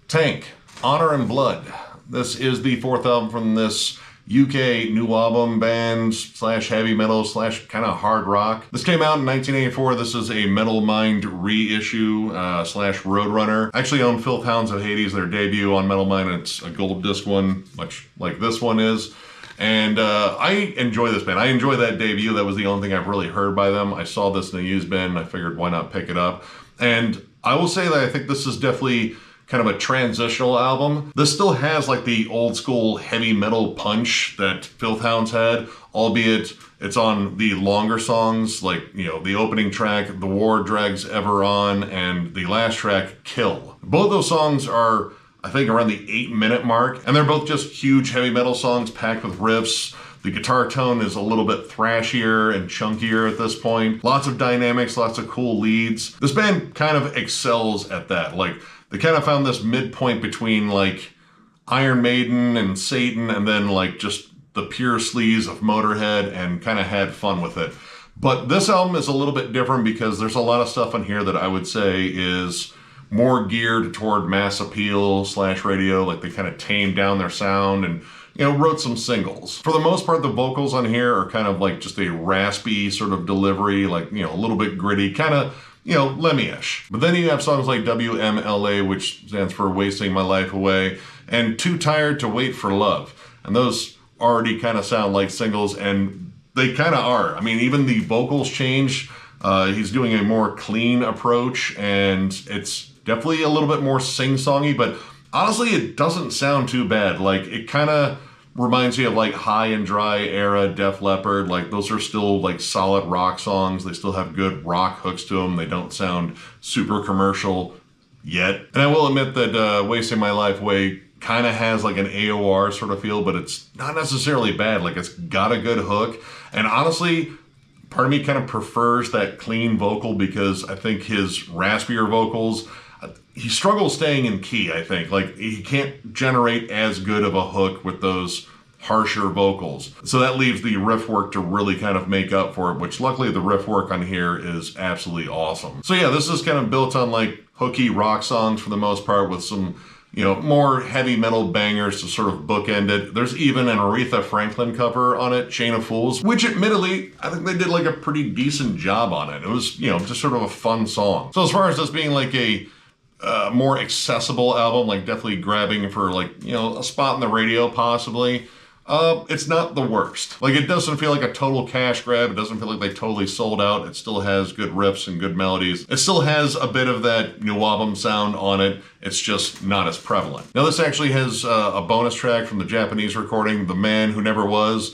Tank, Honor and Blood. This is the 4th album from this UK new album band / heavy metal / kind of hard rock. This came out in 1984. This is a Metal Mind reissue / Roadrunner. I actually own Filth Hounds of Hades, their debut on Metal Mind. It's a gold disc one, much like this one is. And I enjoy this band. I enjoy that debut. That was the only thing I've really heard by them. I saw this in a used bin. I figured why not pick it up. And I will say that I think this is definitely kind of a transitional album. This still has like the old school heavy metal punch that Filth Hounds had, albeit it's on the longer songs, like, you know, the opening track, The War Drags Ever On, and the last track, Kill. Both those songs are, I think, around the 8-minute mark, and they're both just huge heavy metal songs packed with riffs. The guitar tone is a little bit thrashier and chunkier at this point. Lots of dynamics, lots of cool leads. This band kind of excels at that. Like, they kind of found this midpoint between like Iron Maiden and Satan and then like just the pure sleaze of Motorhead and kind of had fun with it. But this album is a little bit different because there's a lot of stuff on here that I would say is more geared toward mass appeal / radio. Like they kind of tamed down their sound and, you know, wrote some singles. For the most part, the vocals on here are kind of like just a raspy sort of delivery, like, you know, a little bit gritty, kind of, you know, Lemmy-ish. But then you have songs like WMLA, which stands for Wasting My Life Away, and Too Tired to Wait for Love. And those already kind of sound like singles, and they kind of are. I mean, even the vocals change. He's doing a more clean approach, and it's definitely a little bit more sing-songy, but honestly, it doesn't sound too bad. Like, it kind of reminds me of like High and Dry era Def Leppard. Like, those are still like solid rock songs. They still have good rock hooks to them. They don't sound super commercial yet. And I will admit that Wasting My Life Away kind of has like an AOR sort of feel, but it's not necessarily bad. Like, it's got a good hook. And honestly, part of me kind of prefers that clean vocal because I think his raspier vocals, he struggles staying in key, I think. Like, he can't generate as good of a hook with those harsher vocals. So that leaves the riff work to really kind of make up for it, which luckily the riff work on here is absolutely awesome. So yeah, this is kind of built on like hooky rock songs for the most part with some, you know, more heavy metal bangers to sort of bookend it. There's even an Aretha Franklin cover on it, Chain of Fools, which admittedly, I think they did like a pretty decent job on it. It was, you know, just sort of a fun song. So as far as this being like a more accessible album, like definitely grabbing for like, you know, a spot in the radio possibly, it's not the worst. Like, it doesn't feel like a total cash grab. It doesn't feel like they totally sold out. It still has good riffs and good melodies. It still has a bit of that new album sound on it. It's just not as prevalent. Now, this actually has a bonus track from the Japanese recording, The Man Who Never Was.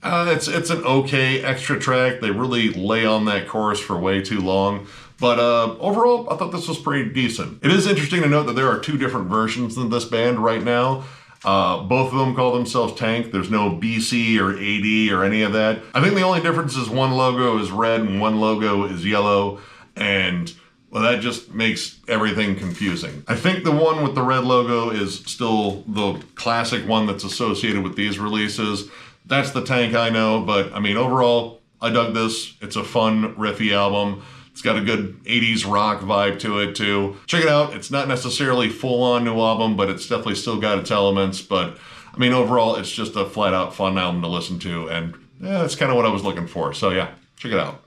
It's an okay extra track. They really lay on that chorus for way too long. But overall, I thought this was pretty decent. It is interesting to note that there are two different versions of this band right now. Both of them call themselves Tank. There's no BC or AD or any of that. I think the only difference is one logo is red and one logo is yellow. And, well, that just makes everything confusing. I think the one with the red logo is still the classic one that's associated with these releases. That's the Tank I know. But, I mean, overall, I dug this. It's a fun, riffy album. It's got a good 80s rock vibe to it, too. Check it out. It's not necessarily full-on new album, but it's definitely still got its elements. But, I mean, overall, it's just a flat-out fun album to listen to. And, yeah, that's kind of what I was looking for. So, yeah, check it out.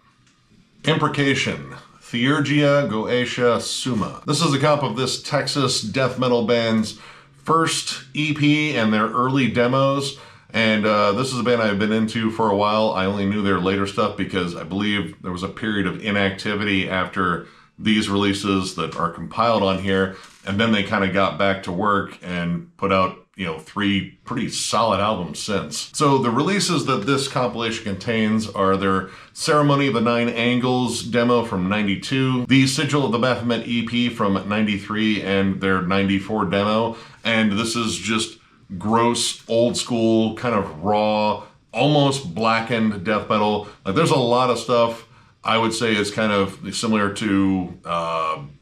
Imprecation. Theurgia Goetia Summa. This is a comp of this Texas death metal band's first EP and their early demos. And this is a band I've been into for a while. I only knew their later stuff because I believe there was a period of inactivity after these releases that are compiled on here. And then they kind of got back to work and put out, you know, 3 pretty solid albums since. So the releases that this compilation contains are their Ceremony of the Nine Angles demo from 92, the Sigil of the Baphomet EP from 93, and their 94 demo. And this is just gross, old school, kind of raw, almost blackened death metal. Like, there's a lot of stuff I would say is kind of similar to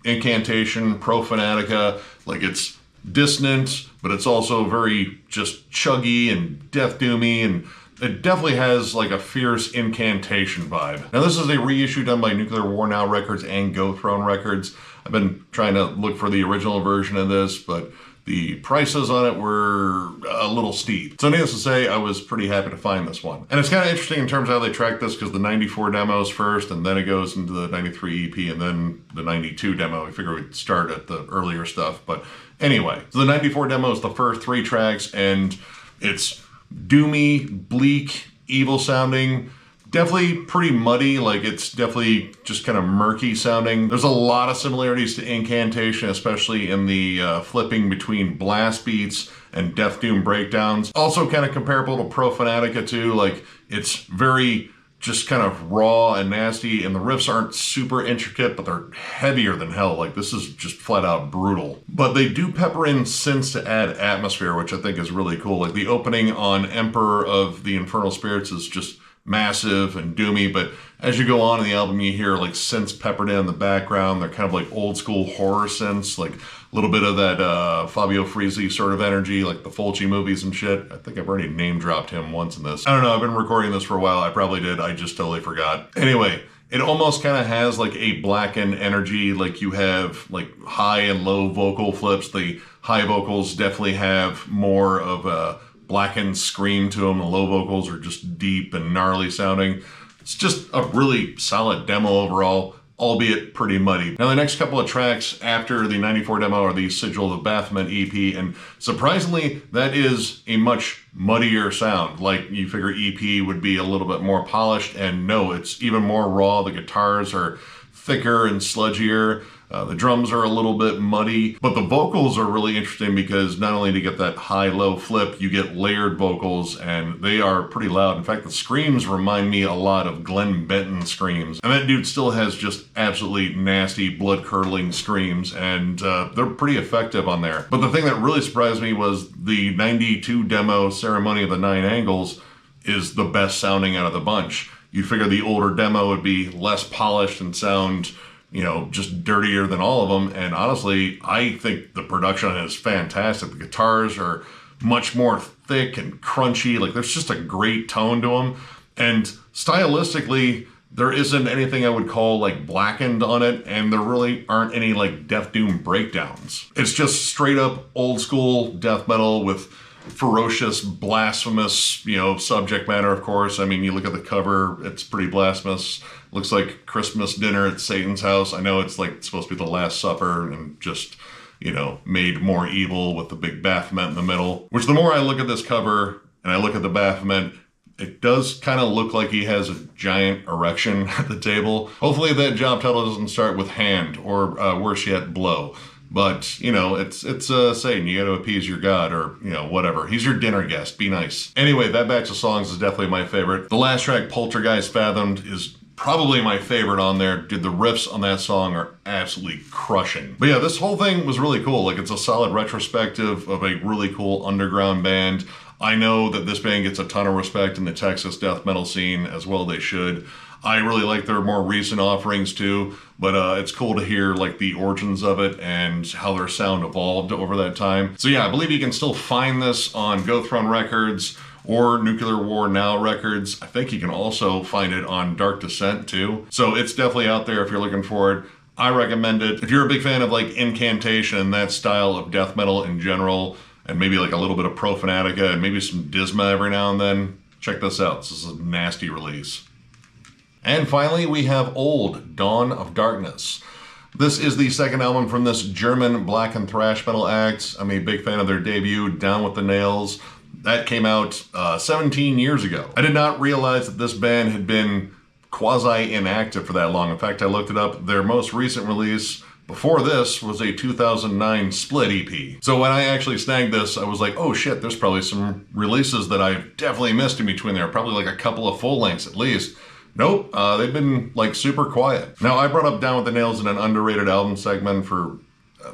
Incantation, Profanatica. Like, it's dissonant, but it's also very just chuggy and death doomy, and it definitely has like a fierce Incantation vibe. Now, this is a reissue done by Nuclear War Now Records and Go Throne Records. I've been trying to look for the original version of this, but the prices on it were a little steep. So needless to say, I was pretty happy to find this one. And it's kind of interesting in terms of how they track this, because the 94 demos first, and then it goes into the 93 EP, and then the 92 demo. I figure we'd start at the earlier stuff. But anyway, so the 94 demo is the first 3 tracks, and it's doomy, bleak, evil sounding. Definitely pretty muddy, like it's definitely just kind of murky sounding. There's a lot of similarities to Incantation, especially in the flipping between blast beats and death doom breakdowns. Also kind of comparable to Profanatica too, like it's very just kind of raw and nasty, and the riffs aren't super intricate, but they're heavier than hell. Like, this is just flat out brutal. But they do pepper in synths to add atmosphere, which I think is really cool. Like, the opening on Emperor of the Infernal Spirits is just massive and doomy, but as you go on in the album, you hear like synths peppered in the background. They're kind of like old school horror synths, like a little bit of that Fabio Frizzi sort of energy, like the Fulci movies and shit. I think I've already name dropped him once in this. I don't know, I've been recording this for a while. I probably did, I just totally forgot. Anyway, it almost kind of has like a blackened energy, like you have like high and low vocal flips. The high vocals definitely have more of a blackened scream to them. The low vocals are just deep and gnarly sounding. It's just a really solid demo overall, albeit pretty muddy. Now, the next couple of tracks after the 94 demo are the Sigil of the Baphomet EP, and surprisingly, that is a much muddier sound. Like, you figure EP would be a little bit more polished, and no, it's even more raw. The guitars are thicker and sludgier. The drums are a little bit muddy, but the vocals are really interesting because not only do you get that high-low flip, you get layered vocals, and they are pretty loud. In fact, the screams remind me a lot of Glenn Benton screams. And that dude still has just absolutely nasty, blood-curdling screams, and they're pretty effective on there. But the thing that really surprised me was the 92 demo Ceremony of the Nine Angles is the best sounding out of the bunch. You'd figure the older demo would be less polished and sound, you know, just dirtier than all of them. And honestly, I think the production is fantastic. The guitars are much more thick and crunchy. Like, there's just a great tone to them. And stylistically, there isn't anything I would call like blackened on it, and there really aren't any like Death Doom breakdowns. It's just straight up old school death metal with ferocious, blasphemous, you know, subject matter, of course. I mean, you look at the cover, it's pretty blasphemous. Looks like Christmas dinner at Satan's house. I know it's like supposed to be the Last Supper and just, you know, made more evil with the big Baphomet in the middle. Which, the more I look at this cover and I look at the Baphomet, it does kind of look like he has a giant erection at the table. Hopefully that job title doesn't start with hand, or worse yet, blow. But, you know, it's Satan. You got to appease your god, or, you know, whatever. He's your dinner guest. Be nice. Anyway, that batch of songs is definitely my favorite. The last track, Poltergeist Fathomed, is probably my favorite on there. Dude, the riffs on that song are absolutely crushing. But yeah, this whole thing was really cool. Like, it's a solid retrospective of a really cool underground band. I know that this band gets a ton of respect in the Texas death metal scene, as well they should. I really like their more recent offerings too, but it's cool to hear like the origins of it and how their sound evolved over that time. So yeah, I believe you can still find this on Go Throne Records or Nuclear War Now Records. I think you can also find it on Dark Descent too. So it's definitely out there if you're looking for it. I recommend it. If you're a big fan of like Incantation and that style of death metal in general, and maybe like a little bit of Profanatica and maybe some Disma every now and then, check this out. This is a nasty release. And finally, we have Old, Dawn of Darkness. This is the second album from this German black and thrash metal act. I'm a big fan of their debut, Down with the Nails. That came out 17 years ago. I did not realize that this band had been quasi-inactive for that long. In fact, I looked it up. Their most recent release before this was a 2009 split EP. So when I actually snagged this, I was like, oh shit, there's probably some releases that I've definitely missed in between there. Probably like a couple of full lengths at least. Nope, they've been like super quiet. Now, I brought up Down with the Nails in an underrated album segment for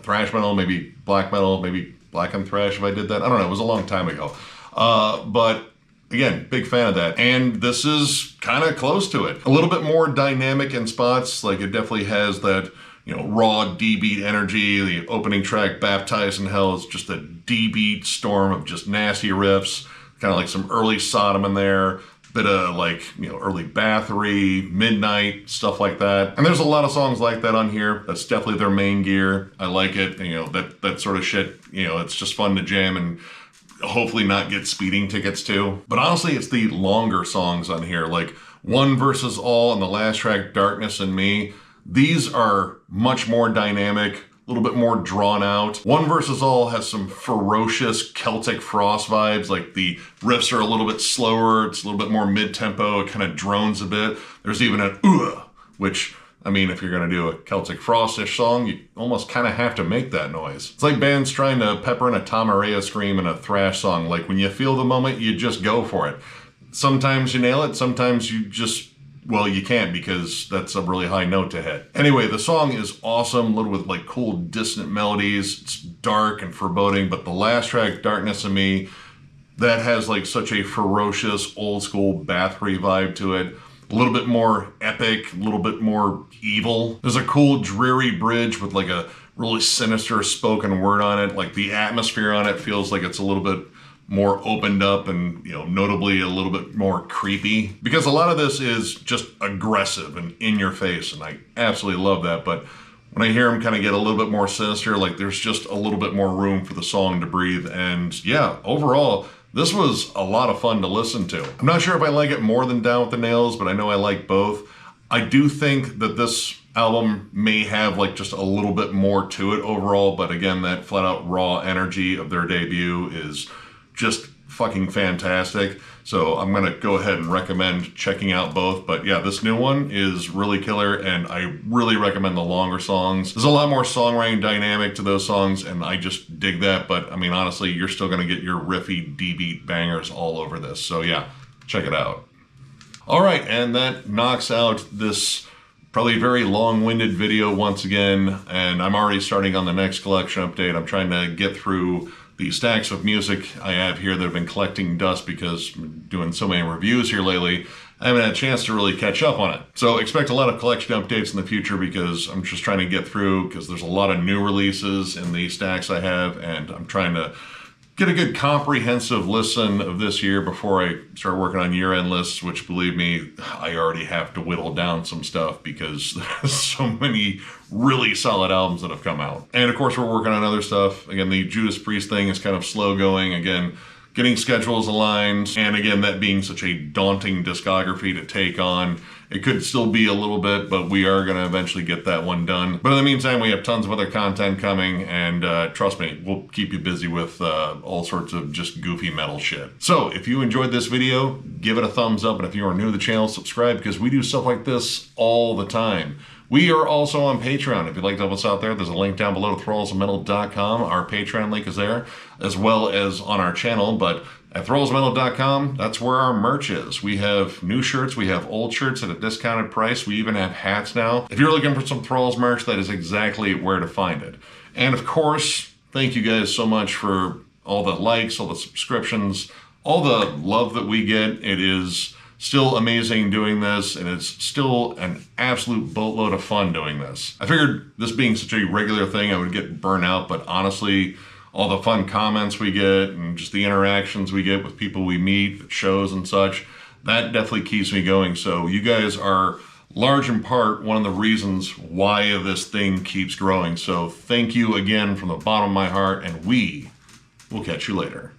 thrash metal, maybe black metal, maybe black and thrash if I did that. I don't know, it was a long time ago. But again, big fan of that. And this is kind of close to it. A little bit more dynamic in spots, like it definitely has that, you know, raw D-beat energy. The opening track, Baptized in Hell, is just a D-beat storm of just nasty riffs, kind of like some early Sodom in there. Bit of like, you know, early Bathory, Midnight, stuff like that. And there's a lot of songs like that on here. That's definitely their main gear. I like it. You know, that sort of shit, you know, it's just fun to jam and hopefully not get speeding tickets to. But honestly, it's the longer songs on here, like One Versus All and the last track, Darkness and Me. These are much more dynamic, a little bit more drawn out. One Versus All has some ferocious Celtic Frost vibes, like the riffs are a little bit slower, it's a little bit more mid-tempo, it kind of drones a bit. There's even an which, I mean, if you're gonna do a Celtic Frost-ish song, you almost kind of have to make that noise. It's like bands trying to pepper in a Tom Araya scream in a thrash song. Like, when you feel the moment, you just go for it. Sometimes you nail it, sometimes you just, well, you can't, because that's a really high note to hit. Anyway, the song is awesome, little with like cool dissonant melodies. It's dark and foreboding, but the last track, Darkness and Me, that has like such a ferocious old school Bathory vibe to it. A little bit more epic, a little bit more evil. There's a cool dreary bridge with like a really sinister spoken word on it. Like the atmosphere on it feels like it's a little bit more opened up and, you know, notably a little bit more creepy, because a lot of this is just aggressive and in your face, and I absolutely love that. But when I hear him kind of get a little bit more sinister, like there's just a little bit more room for the song to breathe. And yeah, overall, this was a lot of fun to listen to. I'm not sure if I like it more than Down with the Nails, but I know I like both. I do think that this album may have like just a little bit more to it overall, but again, that flat out raw energy of their debut is just fucking fantastic. So I'm going to go ahead and recommend checking out both. But yeah, this new one is really killer, and I really recommend the longer songs. There's a lot more songwriting dynamic to those songs, and I just dig that. But I mean, honestly, you're still going to get your riffy D-beat bangers all over this. So yeah, check it out. All right, and that knocks out this probably very long-winded video once again, and I'm already starting on the next collection update. I'm trying to get through the stacks of music I have here that have been collecting dust because I'm doing so many reviews here lately. I haven't had a chance to really catch up on it. So expect a lot of collection updates in the future because I'm just trying to get through, because there's a lot of new releases in the stacks I have, and I'm trying to get a good comprehensive listen of this year before I start working on year-end lists, which, believe me, I already have to whittle down some stuff because there's so many really solid albums that have come out. And of course, we're working on other stuff. Again, the Judas Priest thing is kind of slow going. Again, getting schedules aligned, and again, that being such a daunting discography to take on, it could still be a little bit, but we are going to eventually get that one done. But in the meantime, we have tons of other content coming, and trust me, we'll keep you busy with all sorts of just goofy metal shit. So if you enjoyed this video, give it a thumbs up, and if you are new to the channel, subscribe, because we do stuff like this all the time. We are also on Patreon. If you'd like to help us out there, there's a link down below to thrallsofmetal.com. Our Patreon link is there, as well as on our channel. But at thrallsofmetal.com, that's where our merch is. We have new shirts, we have old shirts at a discounted price. We even have hats now. If you're looking for some Thralls merch, that is exactly where to find it. And of course, thank you guys so much for all the likes, all the subscriptions, all the love that we get. It is still amazing doing this, and it's still an absolute boatload of fun doing this. I figured this being such a regular thing, I would get burnt out, but honestly, all the fun comments we get and just the interactions we get with people we meet at shows and such, that definitely keeps me going. So you guys are large in part one of the reasons why this thing keeps growing. So thank you again from the bottom of my heart, and we will catch you later.